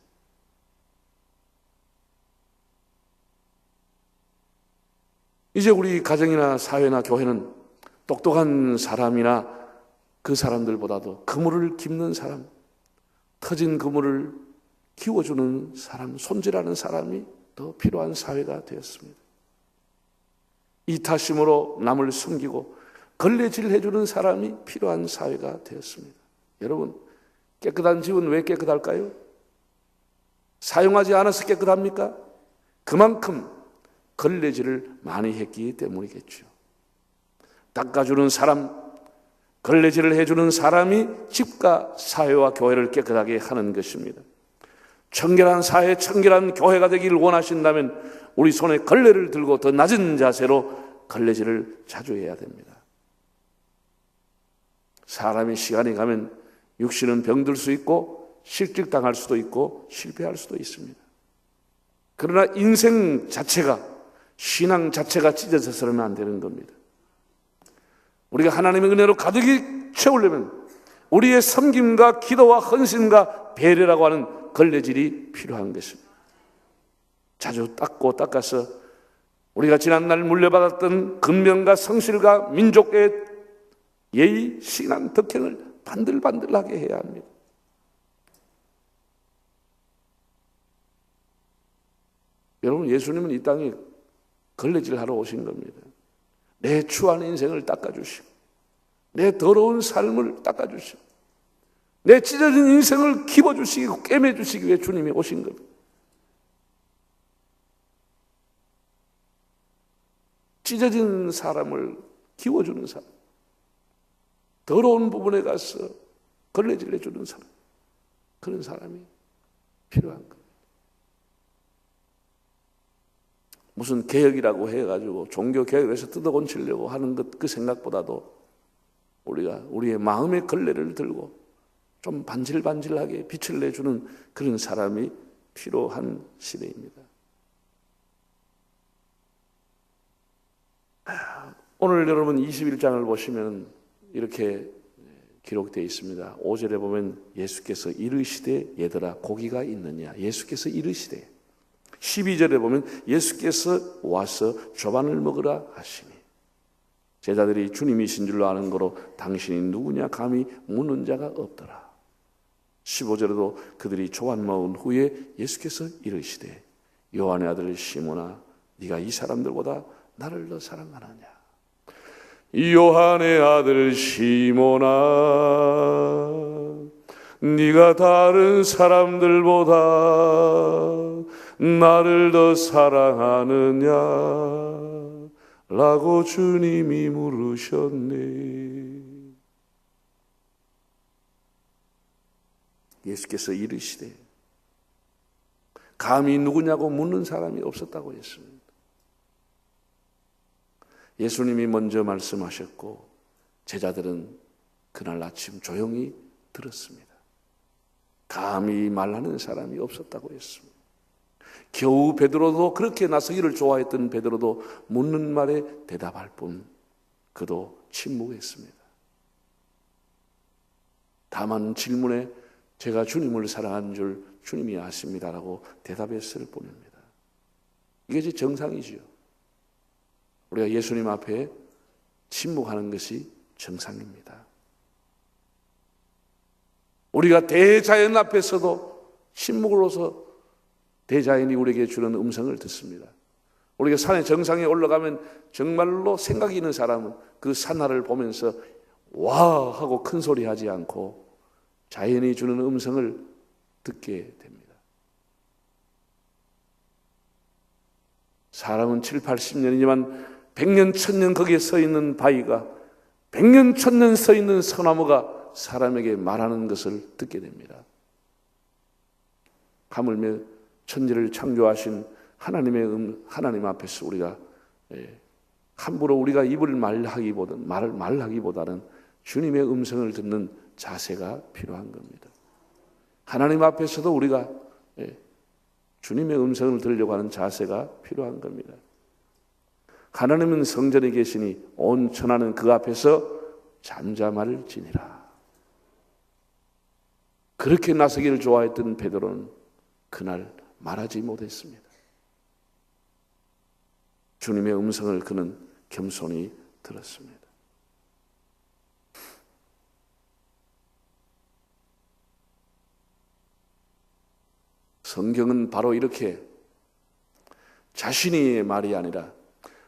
이제 우리 가정이나 사회나 교회는 똑똑한 사람이나 그 사람들보다도 그물을 깁는 사람, 터진 그물을 키워주는 사람, 손질하는 사람이 더 필요한 사회가 되었습니다. 이타심으로 남을 숨기고 걸레질 해주는 사람이 필요한 사회가 되었습니다. 여러분, 깨끗한 집은 왜 깨끗할까요? 사용하지 않아서 깨끗합니까? 그만큼 걸레질을 많이 했기 때문이겠죠. 닦아주는 사람, 걸레질을 해주는 사람이 집과 사회와 교회를 깨끗하게 하는 것입니다. 청결한 사회, 청결한 교회가 되기를 원하신다면 우리 손에 걸레를 들고 더 낮은 자세로 걸레질을 자주 해야 됩니다. 사람이 시간이 가면 육신은 병들 수 있고 실직당할 수도 있고 실패할 수도 있습니다. 그러나 인생 자체가, 신앙 자체가 찢어져서는 안 되는 겁니다. 우리가 하나님의 은혜로 가득히 채우려면 우리의 섬김과 기도와 헌신과 배려라고 하는 걸레질이 필요한 것입니다. 자주 닦고 닦아서 우리가 지난날 물려받았던 근면과 성실과 민족의 예의, 신앙, 덕행을 반들반들하게 해야 합니다. 여러분, 예수님은 이 땅에 걸레질하러 오신 겁니다. 내 추한 인생을 닦아주시고 내 더러운 삶을 닦아주시고 내 찢어진 인생을 깁어주시고 꿰매주시기 위해 주님이 오신 겁니다. 찢어진 사람을 키워주는 사람, 더러운 부분에 가서 걸레질 해주는 사람, 그런 사람이 필요한 겁니다. 무슨 개혁이라고 해가지고 종교 개혁에서 뜯어곤치려고 하는 것, 그 생각보다도 우리가 우리의 마음의 걸레를 들고 좀 반질반질하게 빛을 내주는 그런 사람이 필요한 시대입니다. 오늘 여러분 21장을 보시면 이렇게 기록되어 있습니다. 5절에 보면 예수께서 이르시되 얘들아 고기가 있느냐, 예수께서 이르시되. 12절에 보면 예수께서 와서 조반을 먹으라 하시니 제자들이 주님이신 줄로 아는 거로 당신이 누구냐 감히 묻는 자가 없더라. 15절에도 그들이 조반 먹은 후에 예수께서 이르시되 요한의 아들 시몬아 네가 이 사람들보다 나를 더 사랑하느냐. 요한의 아들 시몬아 네가 다른 사람들보다 나를 더 사랑하느냐 라고 주님이 물으셨네. 예수께서 이르시되 감히 누구냐고 묻는 사람이 없었다고 했습니다. 예수님이 먼저 말씀하셨고 제자들은 그날 아침 조용히 들었습니다. 감히 말하는 사람이 없었다고 했습니다. 겨우 베드로도, 그렇게 나서기를 좋아했던 베드로도 묻는 말에 대답할 뿐 그도 침묵했습니다. 다만 질문에 제가 주님을 사랑하는 줄 주님이 아십니다라고 대답했을 뿐입니다. 이게 제 정상이지요. 우리가 예수님 앞에 침묵하는 것이 정상입니다. 우리가 대자연 앞에서도 침묵으로서 대자연이 우리에게 주는 음성을 듣습니다. 우리가 산의 정상에 올라가면 정말로 생각이 있는 사람은 그 산하를 보면서 와 하고 큰 소리 하지 않고 자연이 주는 음성을 듣게 됩니다. 사람은 7, 80년이지만 100년, 1000년 거기에 서 있는 바위가 100년, 1000년 서 있는 소나무가 사람에게 말하는 것을 듣게 됩니다. 하물며 천지를 창조하신 하나님 앞에서 우리가 함부로 우리가 입을 말하기보다는 주님의 음성을 듣는 자세가 필요한 겁니다. 하나님 앞에서도 우리가 주님의 음성을 들으려고 하는 자세가 필요한 겁니다. 하나님은 성전에 계시니 온 천하는 그 앞에서 잠잠할 지니라. 그렇게 나서기를 좋아했던 베드로는 그날 말하지 못했습니다. 주님의 음성을 그는 겸손히 들었습니다. 성경은 바로 이렇게 자신의 말이 아니라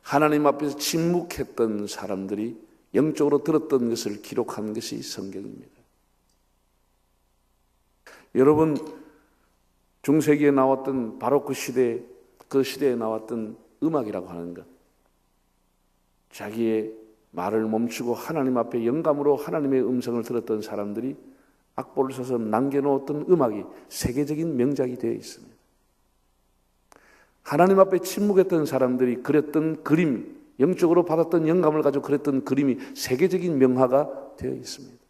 하나님 앞에서 침묵했던 사람들이 영적으로 들었던 것을 기록한 것이 성경입니다. 여러분, 중세기에 나왔던 바로 그 시대에 나왔던 음악이라고 하는 것, 자기의 말을 멈추고 하나님 앞에 영감으로 하나님의 음성을 들었던 사람들이 악보를 써서 남겨놓았던 음악이 세계적인 명작이 되어 있습니다. 하나님 앞에 침묵했던 사람들이 그렸던 그림, 영적으로 받았던 영감을 가지고 그렸던 그림이 세계적인 명화가 되어 있습니다.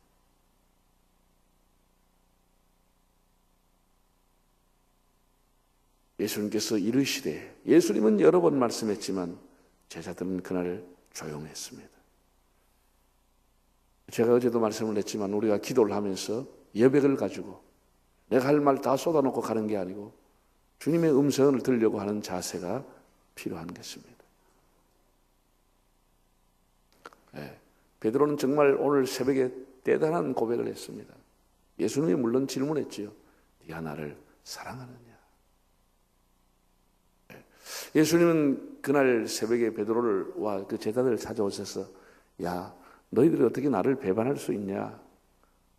예수님께서 이르시되, 예수님은 여러 번 말씀했지만 제자들은 그날 조용했습니다. 제가 어제도 말씀을 했지만 우리가 기도를 하면서 여백을 가지고 내가 할 말 다 쏟아놓고 가는 게 아니고 주님의 음성을 들으려고 하는 자세가 필요한 것입니다. 베드로는 정말 오늘 새벽에 대단한 고백을 했습니다. 예수님이 물론 질문했지요. 네가 나를 사랑하느냐? 예수님은 그날 새벽에 베드로와 그 제자들을 찾아오셔서 야, 너희들이 어떻게 나를 배반할 수 있냐?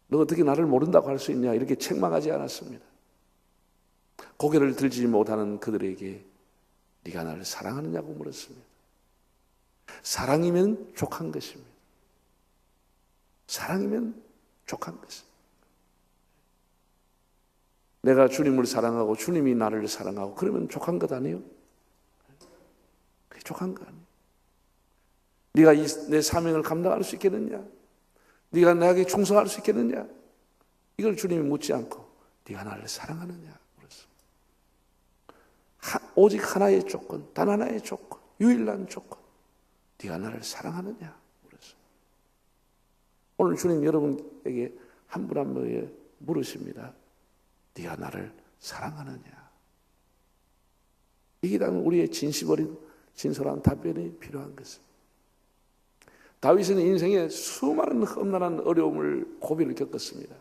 너 어떻게 나를 모른다고 할 수 있냐? 이렇게 책망하지 않았습니다. 고개를 들지 못하는 그들에게 네가 나를 사랑하느냐고 물었습니다. 사랑이면 족한 것입니다. 사랑이면 족한 것입니다. 내가 주님을 사랑하고 주님이 나를 사랑하고 그러면 족한 것 아니에요? 그게 족한 거 아니에요? 네가 내 사명을 감당할 수 있겠느냐? 네가 나에게 충성할 수 있겠느냐? 이걸 주님이 묻지 않고 네가 나를 사랑하느냐 물었습니다. 오직 하나의 조건, 단 하나의 조건, 유일한 조건, 네가 나를 사랑하느냐 물었습니다. 오늘 주님 여러분에게 한 분 한 분에게 물으십니다. 네가 나를 사랑하느냐? 이게 우리의 진심 어린 진솔한 답변이 필요한 것입니다. 다윗은 인생에 수많은 험난한 어려움을 고비를 겪었습니다.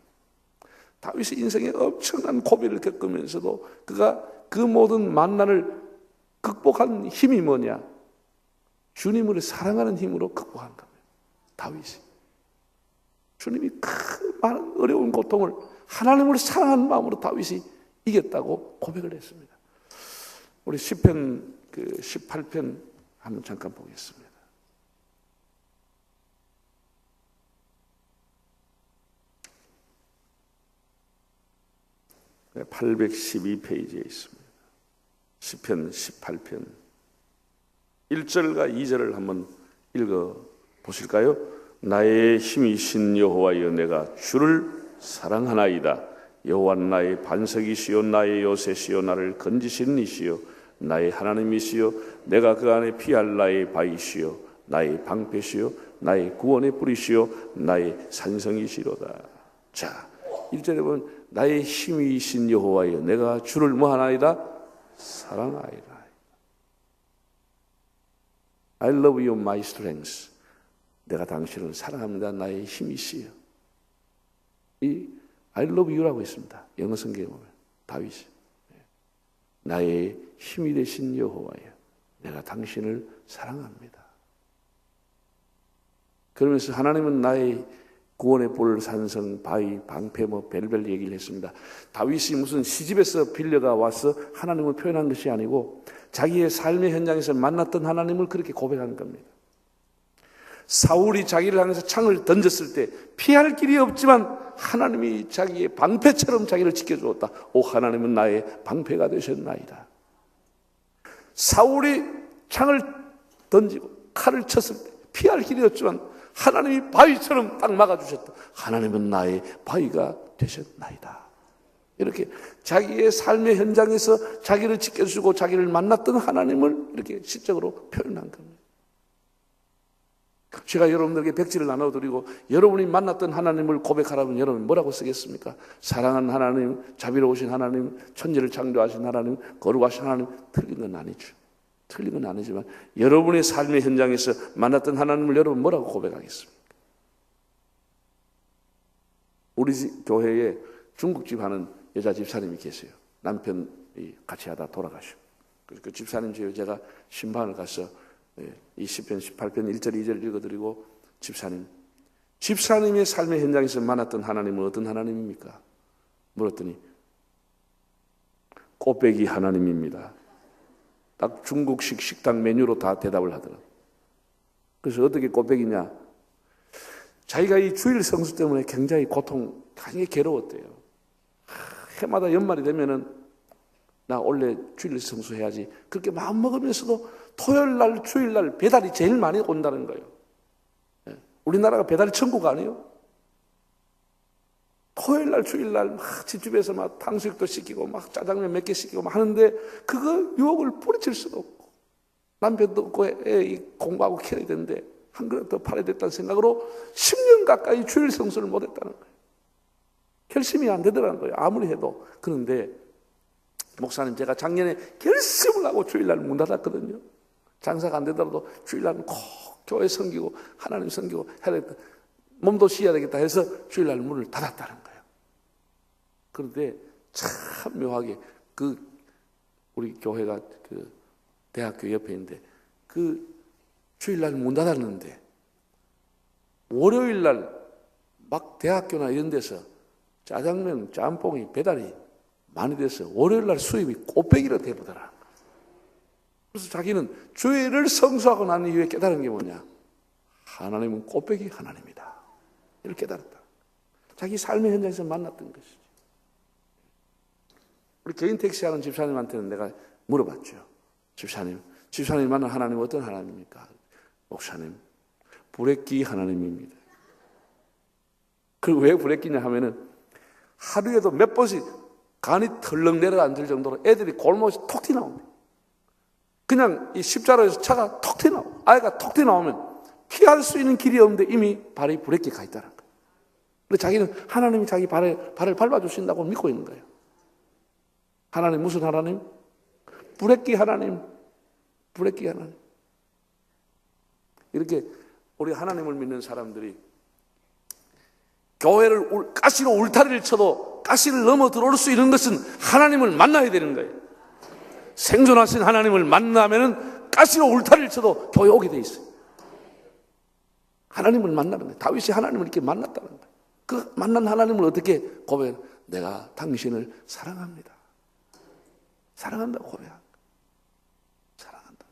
다윗이 인생에 엄청난 고비를 겪으면서도 그가 그 모든 만난을 극복한 힘이 뭐냐? 주님을 사랑하는 힘으로 극복한 겁니다. 다윗이. 주님이 그 많은 어려운 고통을 하나님을 사랑하는 마음으로 다윗이 이겼다고 고백을 했습니다. 우리 시편 18편 한번 잠깐 보겠습니다. 812페이지에 있습니다. 시편 18편 1절과 2절을 한번 읽어 보실까요? 나의 힘이신 여호와여, 내가 주를 사랑하나이다. 여호와는 나의 반석이시요 나의 요새시요 나를 건지시는 이시요 나의 하나님이시요 내가 그 안에 피할 나의 바위시요 나의 방패시요 나의 구원의 뿌리시요 나의 산성이시로다. 자, 1절에 보면 나의 힘이신 여호와여 내가 주를 뭐하나이다? 사랑하이다. I love you my strength. 내가 당신을 사랑합니다. 나의 힘이시여. 이 I love you라고 있습니다. 영어 성경에 보면 다윗이 나의 힘이 되신 여호와여 내가 당신을 사랑합니다. 그러면서 하나님은 나의 구원의 볼, 산성, 바위, 방패, 별별 얘기를 했습니다. 다윗이 무슨 시집에서 빌려가 와서 하나님을 표현한 것이 아니고 자기의 삶의 현장에서 만났던 하나님을 그렇게 고백하는 겁니다. 사울이 자기를 향해서 창을 던졌을 때 피할 길이 없지만 하나님이 자기의 방패처럼 자기를 지켜주었다. 오 하나님은 나의 방패가 되셨나이다. 사울이 창을 던지고 칼을 쳤을 때 피할 길이 없지만 하나님이 바위처럼 딱 막아주셨다. 하나님은 나의 바위가 되셨나이다. 이렇게 자기의 삶의 현장에서 자기를 지켜주고 자기를 만났던 하나님을 이렇게 시적으로 표현한 겁니다. 제가 여러분들에게 백지를 나눠드리고 여러분이 만났던 하나님을 고백하라면 여러분 뭐라고 쓰겠습니까? 사랑하는 하나님, 자비로우신 하나님, 천지를 창조하신 하나님, 거룩하신 하나님. 틀린 건 아니죠. 틀린 건 아니지만 여러분의 삶의 현장에서 만났던 하나님을 여러분 뭐라고 고백하겠습니까? 우리 교회에 중국집 하는 여자 집사님이 계세요. 남편이 같이 하다 돌아가시고 그래서 그 집사님 집에 제가 신방을 가서 이 시편 18편 1절 2절 읽어드리고 집사님의 삶의 현장에서 만났던 하나님은 어떤 하나님입니까? 물었더니 꽃배기 하나님입니다. 딱 중국식 식당 메뉴로 다 대답을 하더라고요. 그래서 어떻게 꽃배기냐? 자기가 이 주일 성수 때문에 굉장히 굉장히 괴로웠대요. 해마다 연말이 되면은 나 원래 주일 성수 해야지. 그렇게 마음 먹으면서도 토요일 날, 주일 날 배달이 제일 많이 온다는 거예요. 우리나라가 배달 천국 아니에요? 토요일 날, 주일 날 막 집집에서 막 탕수육도 시키고 막 짜장면 몇 개 시키고 막 하는데 그거 유혹을 뿌리칠 수도 없고 남편도 없고 애 공부하고 키워야 되는데 한 그릇 더 팔아야 됐다는 생각으로 10년 가까이 주일 성수를 못 했다는 거예요. 결심이 안 되더라는 거예요. 아무리 해도. 그런데 목사님 제가 작년에 결심을 하고 주일날 문 닫았거든요. 장사가 안 되더라도 주일날은 꼭 교회 섬기고 하나님 섬기고 해야 되겠다. 몸도 쉬어야 되겠다 해서 주일날 문을 닫았다는 거예요. 그런데 참 묘하게 우리 교회가 그 대학교 옆에 있는데 그 주일날 문 닫았는데 월요일날 막 대학교나 이런 데서 짜장면, 짬뽕이 배달이 많이 돼서 월요일날 수입이 꽃배기로 되보더라. 그래서 자기는 주일을 성수하고 난 이후에 깨달은 게 뭐냐? 하나님은 꽃배기 하나님이다. 이렇게 깨달았다. 자기 삶의 현장에서 만났던 것이지. 우리 개인 택시하는 집사님한테는 내가 물어봤죠. 집사님 만난 하나님은 어떤 하나님입니까? 목사님, 불에 끼 하나님입니다. 그리고 왜 불에 끼냐 하면은 하루에도 몇 번씩 간이 털렁 내려앉을 정도로 애들이 골못이 톡 튀나옵니다. 그냥 이 십자로에서 차가 톡 튀나오고 아이가 톡 튀나오면 피할 수 있는 길이 없는데 이미 발이 불에 끼 가 있다는 거예요. 근데 자기는 하나님이 자기 발을 밟아주신다고 믿고 있는 거예요. 하나님 무슨 하나님? 불에 끼 하나님. 불에 끼 하나님. 이렇게 우리 하나님을 믿는 사람들이 교회를 가시로 울타리를 쳐도 가시를 넘어 들어올 수 있는 것은 하나님을 만나야 되는 거예요. 생존하신 하나님을 만나면은 가시로 울타리를 쳐도 교회 오게 돼 있어요. 하나님을 만나는 거예요. 다윗이 하나님을 이렇게 만났다는 거예요. 그 만난 하나님을 어떻게 고백해요? 내가 당신을 사랑합니다. 사랑한다고 고백합니다. 사랑한다.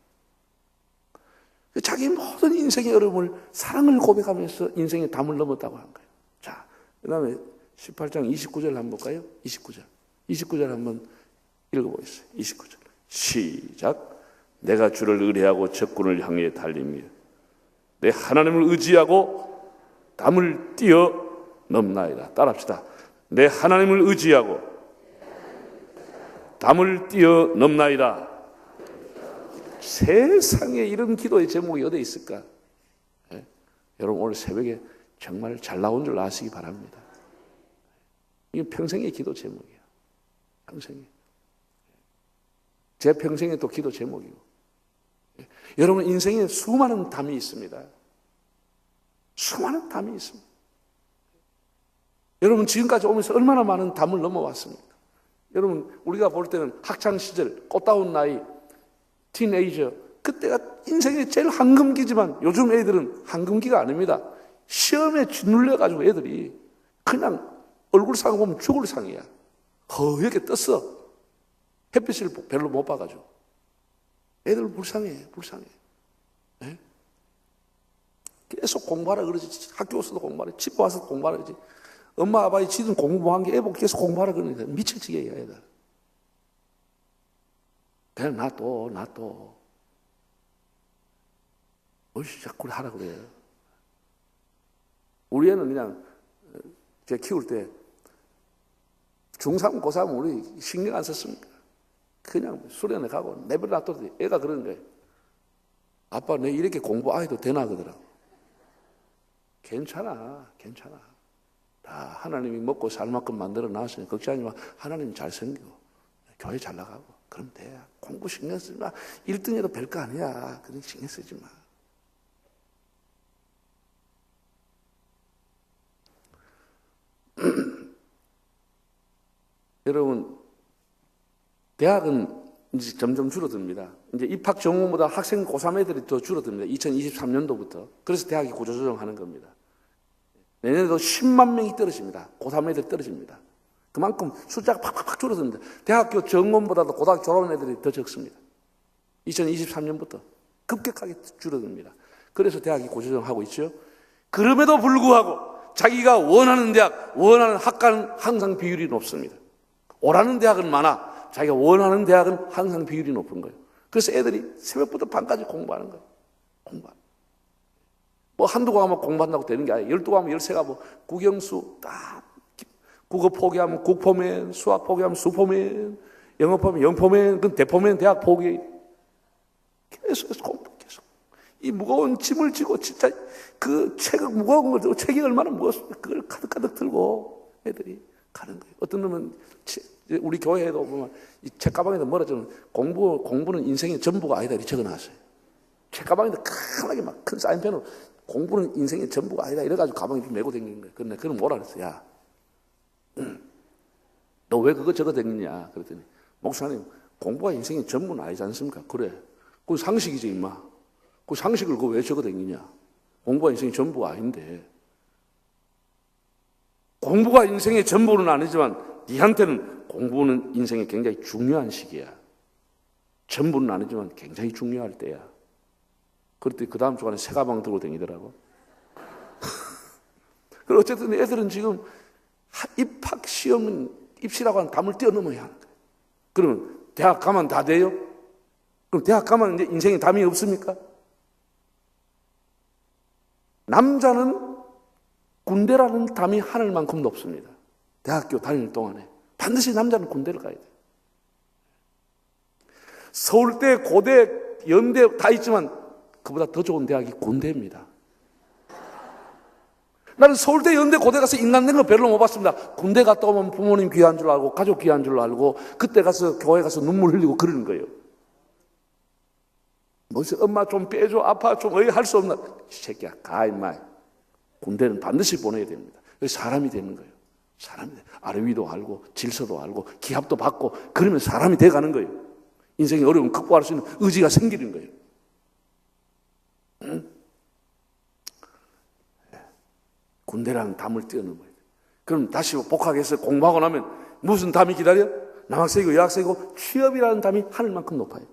자기 모든 인생의 어려움을 사랑을 고백하면서 인생의 담을 넘었다고 한 거예요. 자, 그 다음에 18장 29절 한번 볼까요? 29절 한번 읽어보겠어요. 29절 시작. 내가 주를 의뢰하고 적군을 향해 달립니다. 내 하나님을 의지하고 담을 뛰어 넘나이다. 따라합시다. 내 하나님을 의지하고 담을 뛰어 넘나이다. 세상에 이런 기도의 제목이 어디 있을까? 네? 여러분 오늘 새벽에 정말 잘 나온 줄 아시기 바랍니다. 이게 평생의 기도 제목이야. 평생에. 제 평생의 또 기도 제목이고. 여러분 인생에 수많은 담이 있습니다. 수많은 담이 있습니다. 여러분 지금까지 오면서 얼마나 많은 담을 넘어왔습니까? 여러분 우리가 볼 때는 학창시절, 꽃다운 나이, 티네이저, 그때가 인생의 제일 황금기지만 요즘 애들은 황금기가 아닙니다. 시험에 짓눌려가지고 애들이 그냥 얼굴상 보면 죽을 상이야. 허옇게 떴어. 햇빛을 별로 못 봐가지고. 애들 불쌍해. 네? 계속 공부하라 그러지. 학교 와서도 공부하라. 집에 와서도 공부하라 그러지. 엄마 아빠의 지든 공부한 게 애보고 계속 공부하라 그러니까 미칠 지경이야 애들. 그냥 놔둬. 어이씨 자꾸 하라 그래. 우리 애는 그냥 제가 키울 때 중3, 고3 우리 신경 안 썼습니까? 그냥 수련회 가고 내버려 놔뒀더니 애가 그러는 거예요. 아빠 내 이렇게 공부 안 해도 되나 그러더라고. 괜찮아. 다 하나님이 먹고 살 만큼 만들어 놨으니 걱정하지 마. 하나님 잘생기고 교회 잘 나가고 그럼 돼. 공부 신경 쓰지 마. 1등해도 별거 아니야. 그런 신경 쓰지 마. 여러분 대학은 이제 점점 줄어듭니다. 이제 입학 전공보다 학생 고3 애들이 더 줄어듭니다. 2023년도부터. 그래서 대학이 구조조정하는 겁니다. 내년에도 10만 명이 떨어집니다. 고3 애들이 떨어집니다. 그만큼 숫자가 팍팍팍 줄어듭니다. 대학교 전공보다도 고등학교 졸업한 애들이 더 적습니다. 2023년부터 급격하게 줄어듭니다. 그래서 대학이 구조조정하고 있죠. 그럼에도 불구하고 자기가 원하는 대학, 원하는 학과는 항상 비율이 높습니다. 오라는 대학은 많아. 자기가 원하는 대학은 항상 비율이 높은 거예요. 그래서 애들이 새벽부터 밤까지 공부하는 거예요. 뭐 한두 과목 공부한다고 되는 게 아니에요. 12과목, 13과목, 국영수, 딱, 국어 포기하면 국포맨, 수학 포기하면 수포맨, 영어 포기하면 영포맨, 그건 대포맨, 대학 포기. 계속해서 공부, 계속. 이 무거운 짐을 지고 진짜 그 책을 무거운 걸 들고 책이 얼마나 무겁습니까? 그걸 가득가득 들고 애들이 가는 거예요. 어떤 놈은 우리 교회에도 보면 이 책가방에다 뭐라 저는 공부는 인생의 전부가 아니다 이렇게 적어놨어요. 책가방에다 크게 막 큰 사인펜으로 공부는 인생의 전부가 아니다 이래가지고 가방에 메고 다니는 거예요. 그런데 그건 뭐라 그랬어? 야, 너 왜 그거 적어 다니냐? 그랬더니 목사님 공부가 인생의 전부는 아니지 않습니까? 그래. 그건 상식이지 임마. 그 상식을 그거 왜 적어 다니냐? 공부가 인생의 전부가 아닌데. 공부가 인생의 전부는 아니지만 니한테는 공부는 인생의 굉장히 중요한 시기야. 전부는 아니지만 굉장히 중요할 때야. 그랬더니 그 다음 주간에 새 가방 들고 다니더라고. 어쨌든 애들은 지금 입학 시험은 입시라고 하는 담을 뛰어넘어야 하는 거예요. 그러면 대학 가면 다 돼요? 그럼 대학 가면 이제 인생에 담이 없습니까? 남자는 군대라는 담이 하늘만큼 높습니다. 대학교 다닐 동안에 반드시 남자는 군대를 가야 돼요. 서울대, 고대, 연대 다 있지만 그보다 더 좋은 대학이 군대입니다. 나는 서울대, 연대, 고대 가서 인간된 거 별로 못 봤습니다. 군대 갔다 오면 부모님 귀한 줄 알고 가족 귀한 줄 알고 그때 가서 교회 가서 눈물 흘리고 그러는 거예요. 뭐지 엄마 좀 빼줘 아빠 좀 할 수 없나? 이 새끼야 가 임마. 군대는 반드시 보내야 됩니다. 사람이 되는 거예요. 사람이 돼. 아래위도 알고 질서도 알고 기합도 받고 그러면 사람이 돼가는 거예요. 인생의 어려움 극복할 수 있는 의지가 생기는 거예요. 응? 군대라는 담을 뛰어넘어야 돼. 그럼 다시 복학해서 공부하고 나면 무슨 담이 기다려? 남학생이고 여학생이고 취업이라는 담이 하늘만큼 높아요.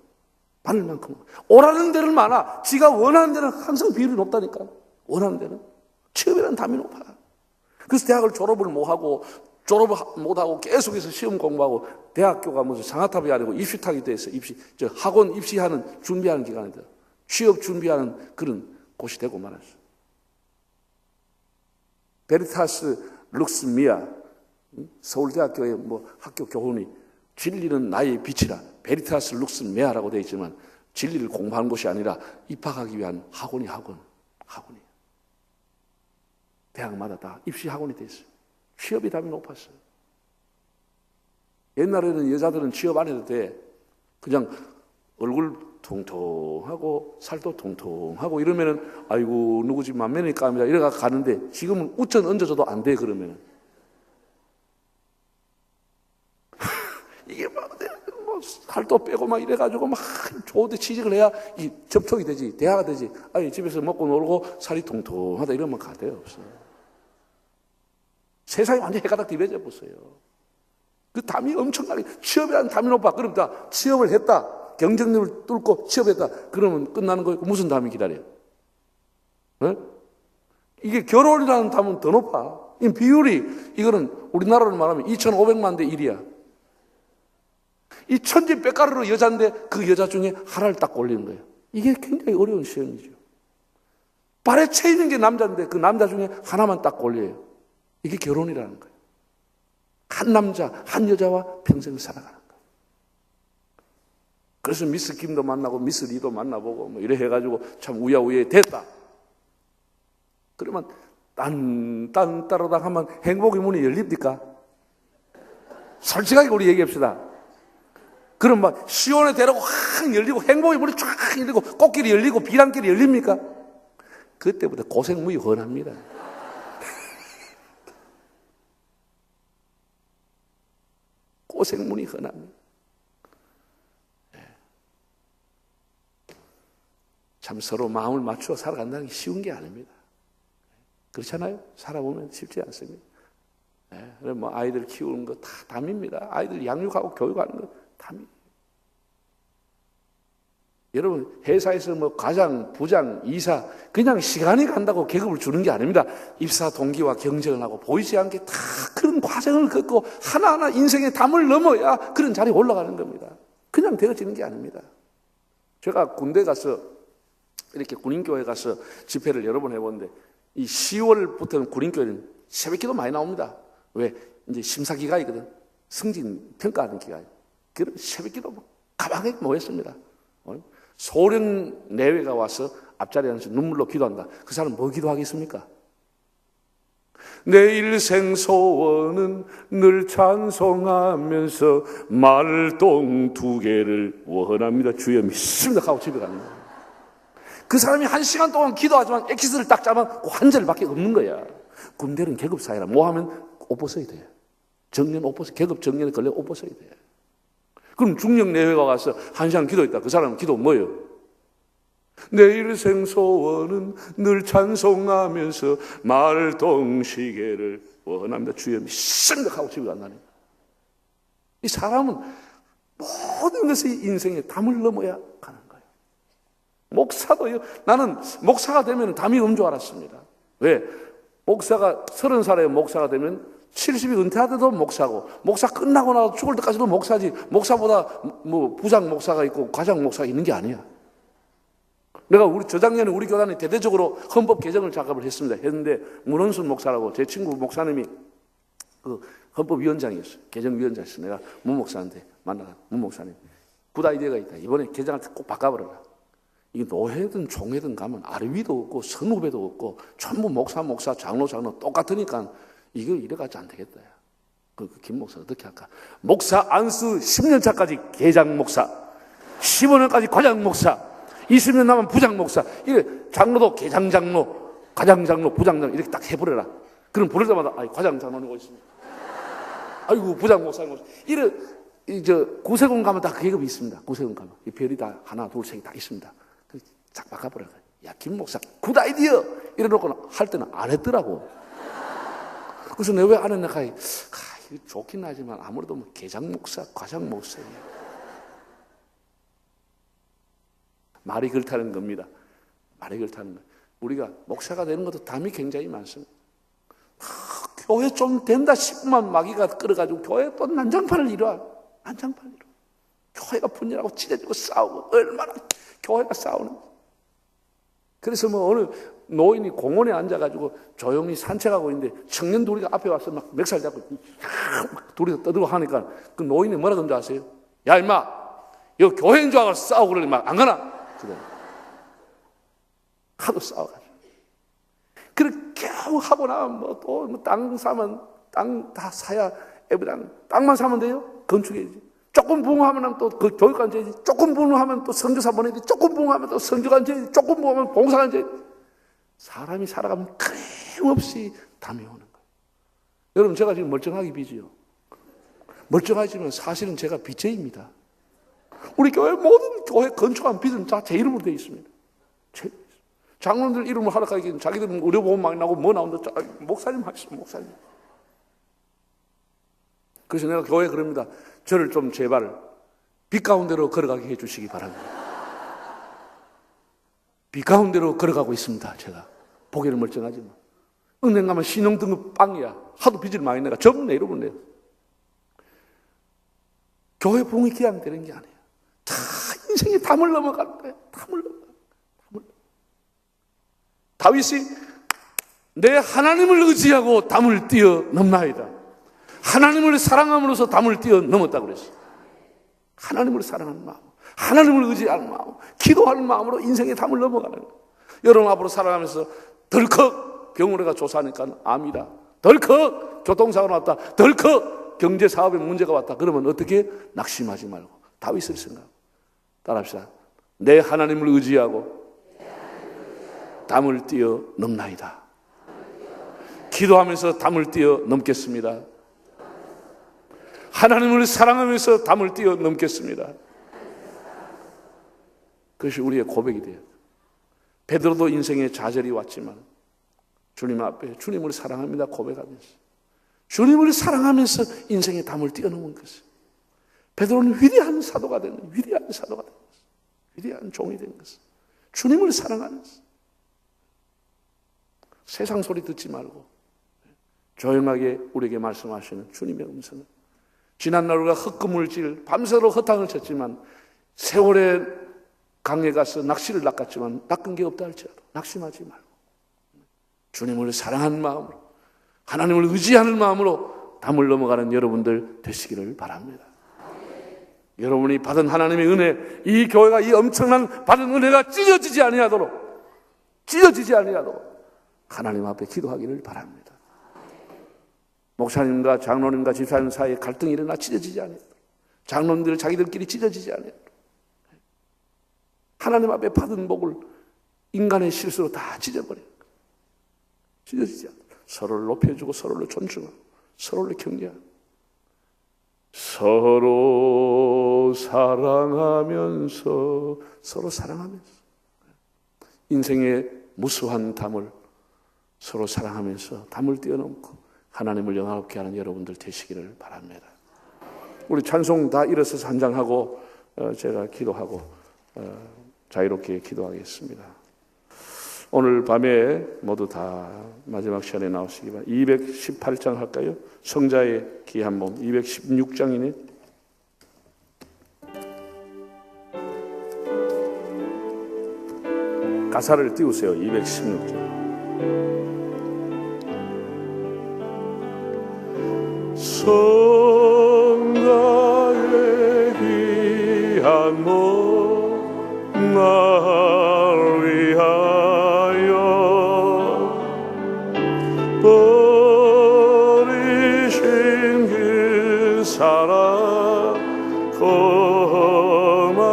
하늘만큼. 오라는 데는 많아. 지가 원하는 데는 항상 비율이 높다니까. 원하는 데는. 취업이라는 담이 높아. 그래서 대학을 졸업을 못하고 계속해서 시험 공부하고 대학교가 무슨 상하탑이 아니고 입시탁이 돼서 학원 입시하는 준비하는 기간이다. 취업 준비하는 그런 곳이 되고 말았어. 베리타스 룩스미아 서울대학교의 학교 교훈이 진리는 나의 빛이라 베리타스 룩스미아라고 되어 있지만 진리를 공부하는 곳이 아니라 입학하기 위한 학원이. 대학마다 다 입시 학원이 돼 있어요. 취업이 담이 높았어요. 옛날에는 여자들은 취업 안 해도 돼. 그냥 얼굴 통통하고 살도 통통하고 이러면은 아이고 누구 집 맏며느리 감이다 이래가 가는데 지금은 우천 얹어줘도 안 돼 그러면은. 이게 막 살도 빼고 막 이래가지고 막 좋은데 취직을 해야 이 접촉이 되지, 대화가 되지. 아니 집에서 먹고 놀고 살이 통통하다 이러면 가대요 없어요. 세상이 완전 해가닥 뒤집어져 보세요. 그 담이 엄청나게 취업이라는 담이 높아. 그럼 다 취업을 했다, 경쟁력을 뚫고 취업했다. 그러면 끝나는 거예요. 무슨 담이 기다려요? 네? 이게 결혼이라는 담은 더 높아. 이 비율이 이거는 우리나라로 말하면 2,500만 대 1이야. 이 천지백가루로 여자인데 그 여자 중에 하나를 딱 올리는 거예요. 이게 굉장히 어려운 시험이죠. 발에 채 있는 게 남자인데 그 남자 중에 하나만 딱 올려요. 이게 결혼이라는 거예요. 한 남자, 한 여자와 평생을 살아가는 거예요. 그래서 미스 김도 만나고 미스 리도 만나보고 뭐 이래 해가지고 참 우야우야 됐다. 그러면 딴 따르다 하면 행복의 문이 열립니까? 솔직하게 우리 얘기합시다. 그럼 막 시온의 대로가 확 열리고 행복의 문이 쫙 열리고 꽃길이 열리고 비단길이 열립니까? 그때부터 고생무이 훤합니다. 고생문이 흔합니다. 참 서로 마음을 맞추어 살아간다는 게 쉬운 게 아닙니다. 그렇잖아요? 살아보면 쉽지 않습니다. 뭐 아이들 키우는 거 다 담입니다. 아이들 양육하고 교육하는 거 담입니다. 여러분 회사에서 뭐 과장, 부장, 이사 그냥 시간이 간다고 계급을 주는 게 아닙니다. 입사 동기와 경쟁을 하고 보이지 않게 다 그런 과정을 겪고 하나하나 인생의 담을 넘어야 그런 자리에 올라가는 겁니다. 그냥 되어지는 게 아닙니다. 제가 군대 가서 이렇게 군인교회 가서 집회를 여러 번 해봤는데 이 10월부터는 군인교회는 새벽기도 많이 나옵니다. 왜? 이제 심사기간이거든. 승진 평가하는 기간. 그럼 새벽기도 가방에 모였습니다. 소련 내외가 와서 앞자리에 앉아서 눈물로 기도한다. 그 사람 뭐 기도하겠습니까? 내 일생 소원은 늘 찬송하면서 말똥 2개를 원합니다. 주여 믿습니다 하고 집에 가는 거예요. 그 사람이 1시간 동안 기도하지만 엑시스를 딱 짜면 한 절밖에 없는 거야. 군대는 계급 사회라. 뭐 하면 옷 벗어야 돼. 정년 옷 벗어. 계급 정년에 걸려 옷 벗어야 돼. 그럼 중령 내외가 와서 1시간 기도했다. 그 사람은 기도 뭐예요? 내 일생 소원은 늘 찬송하면서 말동시계를 원합니다. 주여 믿습니다 하고 집에 간다니. 이 사람은 모든 것이 인생에 담을 넘어야 가는 거예요. 목사도요. 나는 목사가 되면 담이 없는 줄 알았습니다. 왜? 목사가 30살에 목사가 되면 70이 은퇴하더라도 목사고, 목사 끝나고 나서 죽을 때까지도 목사지, 목사보다 뭐 부장 목사가 있고 과장 목사가 있는 게 아니야. 내가 저작년에 우리 교단에 대대적으로 헌법 개정을 작업을 했는데 문원순 목사라고 제 친구 목사님이 그 헌법위원장이었어요. 개정위원장이었어요. 내가 문 목사한테 만나가 문 목사님 굿 아이디어가 있다. 이번에 개정할 때 꼭 바꿔버려라. 이게 노회든 총회든 가면 아르비도 없고 선후배도 없고 전부 목사 장로 똑같으니까 이거 이래가지고 안 되겠다. 그 김 목사 어떻게 할까? 목사 안수 10년 차까지 계장 목사, 15년까지 과장 목사, 20년 남은 부장 목사. 이래 장로도 계장 장로, 과장 장로, 부장 장로 이렇게 딱 해버려라. 그럼 부를 때마다 과장 장로님 오셨습니다. 아이고 부장 목사님 오셨습니다. 이래 구세군 가면 다 그 계급이 있습니다. 구세군 가면 이 별이 다 하나 둘 셋 다 있습니다. 쫙 바꿔버려요. 야 김 목사 굿 아이디어 이래놓고 할 때는 안 했더라고. 그래서 내가 왜 안 했나 하니 이거 좋긴 하지만 아무래도 뭐 계장 목사, 과장 목사 말이 그렇다는 겁니다. 말이 그렇다는 거예요. 우리가 목사가 되는 것도 담이 굉장히 많습니다. 교회 좀 된다 싶으면 마귀가 끌어가지고 교회 또 난장판을 이뤄. 교회가 분열하고 찢어지고 싸우고 얼마나 교회가 싸우는. 그래서 뭐 어느 노인이 공원에 앉아가지고 조용히 산책하고 있는데 청년 둘이가 앞에 와서 막 멱살 잡고 막 둘이서 떠들고 하니까 그 노인이 뭐라 그런 줄 아세요? 야 임마 이거 교회인 줄 알고 싸우고 그러니 막 안 가나? 그래. 하도 싸워가지고 그렇게 하고 나면 뭐 또 땅 사면 땅 다 사야 땅만 사면 돼요? 건축해야지. 조금 부흥하면 또 그 교육관 줘야지. 조금 부흥하면 또 선교사 보내야지. 조금 부흥하면 또 선교관 줘야지. 조금 부흥하면 봉사관 줘야지. 사람이 살아가면 끊임없이 담이 오는 거예요. 여러분, 제가 지금 멀쩡하게 빚이요. 멀쩡하지만 사실은 제가 빚쟁입니다. 우리 교회 모든 교회 건축한 빚은 다 제 이름으로 되어 있습니다. 장로들 이름을 하락하기는 자기들은 의료보험 많이 나고 뭐 나온다. 목사님 하시죠, 목사님. 그래서 내가 교회에 그럽니다. 저를 좀 제발 빛 가운데로 걸어가게 해주시기 바랍니다. 빛 가운데로 걸어가고 있습니다. 제가 보기는 멀쩡하지만 은행 가면 신용등급 빵이야. 하도 빚을 많이 내가 전부 내 이름을 내요. 교회 봉이 기하면 되는 게 아니에요. 다 인생이 담을 넘어가는 거예요. 담을 넘어가는 거예요. 다윗이 내 하나님을 의지하고 담을 뛰어넘나이다. 하나님을 사랑함으로써 담을 뛰어넘었다고 그랬어요. 하나님을 사랑하는 마음, 하나님을 의지하는 마음, 기도하는 마음으로 인생의 담을 넘어가는 거예요. 여러분 앞으로 살아가면서 덜컥 병원에가 조사하니까 암이다. 덜컥 교통사고가 났다. 덜컥 경제사업에 문제가 왔다. 그러면 어떻게? 낙심하지 말고 다윗을 생각하고 따라합시다. 내 하나님을 의지하고 담을 뛰어넘나이다. 기도하면서 담을 뛰어넘겠습니다. 하나님을 사랑하면서 담을 뛰어넘겠습니다. 그것이 우리의 고백이 돼요. 베드로도 인생에 좌절이 왔지만 주님 앞에 주님을 사랑합니다 고백하면서 주님을 사랑하면서 인생의 담을 뛰어넘은 것이에요. 베드로는 위대한 사도가 되는 위대한 사도가 된 것이에요. 위대한 종이 된 것이에요. 주님을 사랑하면서 세상 소리 듣지 말고 조용하게 우리에게 말씀하시는 주님의 음성을 지난날 우리가 헛금을질 밤새도록 허탕을 쳤지만 세월의 강에 가서 낚시를 낚았지만 낚은 게 없다 할지라도 낙심하지 말고 주님을 사랑하는 마음으로 하나님을 의지하는 마음으로 담을 넘어가는 여러분들 되시기를 바랍니다. 여러분이 받은 하나님의 은혜, 이 교회가 이 엄청난 받은 은혜가 찢어지지 아니하도록 하나님 앞에 기도하기를 바랍니다. 목사님과 장로님과 집사님 사이에 갈등이 일어나 찢어지지 않도록 장로님들 자기들끼리 찢어지지 않도록 하나님 앞에 받은 복을 인간의 실수로 다 찢어버려요. 찢어지지 않도록 서로를 높여주고 서로를 존중하고 서로를 경계하고 서로 사랑하면서 인생의 무수한 담을 서로 사랑하면서 담을 뛰어넘고 하나님을 영화롭게 하는 여러분들 되시기를 바랍니다. 우리 찬송 다 일어서서 한 장하고 제가 기도하고 자유롭게 기도하겠습니다. 오늘 밤에 모두 다 마지막 시간에 나오시기 바랍니다. 218장 할까요? 성자의 귀한 몸 216장이네. 가사를 띄우세요. 216장. 성자의 귀한 몸 날 위하여 버리신 그 사랑 고마워라.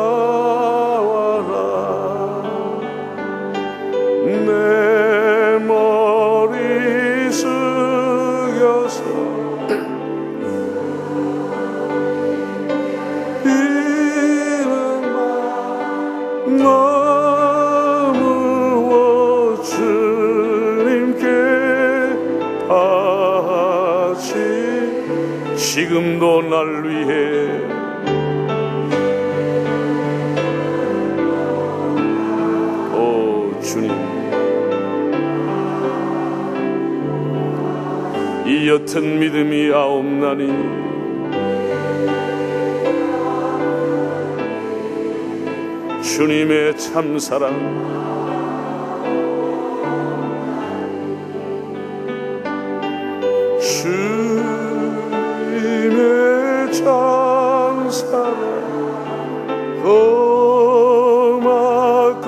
내 머리 숙여서 마음으로 주님께 바치 지금도 날 위해 오 주님 이 옅은 믿음이 아옵나니 주님의 참사랑 주님의 참사랑 고맙고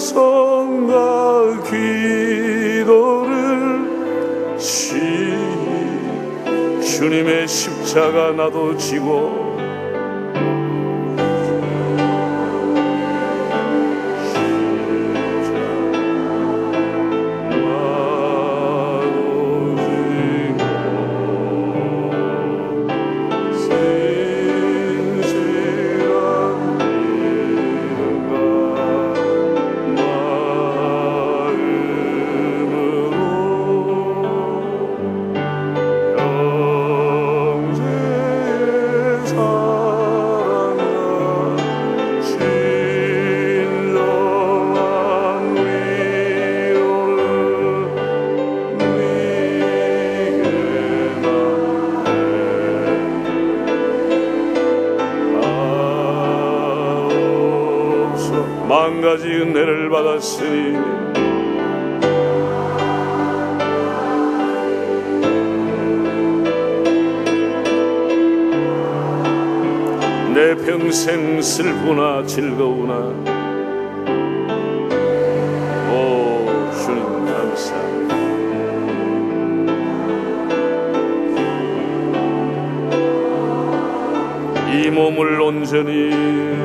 찬송과 기도를 주님의 십자가 나도 지고 만 가지 은혜를 받았으니 내 평생 슬프나 즐거우나 오 주님 감사합니다. 이 몸을 온전히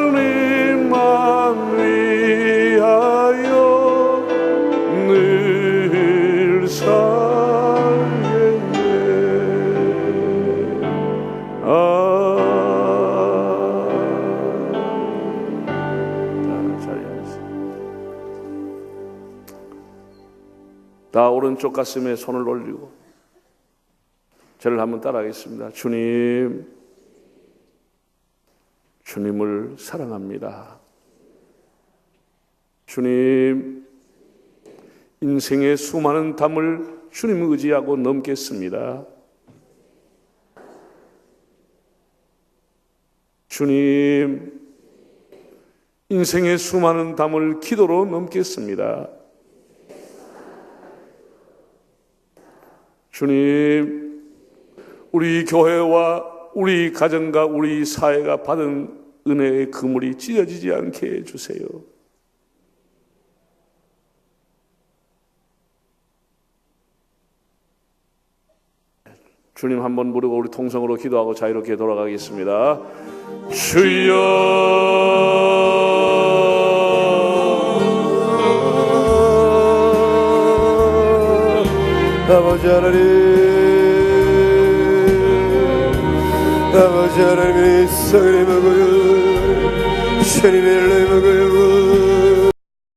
주님만 위하여 늘 살겠네. 자리에 앉으세요. 다 오른쪽 가슴에 손을 올리고 저를 한번 따라하겠습니다. 주님을 사랑합니다. 주님, 인생의 수많은 담을 주님을 의지하고 넘겠습니다. 주님, 인생의 수많은 담을 기도로 넘겠습니다. 주님, 우리 교회와 우리 가정과 우리 사회가 받은 은혜의 그물이 찢어지지 않게 해주세요. 주님 한번 부르고 우리 통성으로 기도하고 자유롭게 돌아가겠습니다. 주여 아버지 하나님, 아버지 하나님의 성을 먹어요. 주님의 은혜를 먹어요.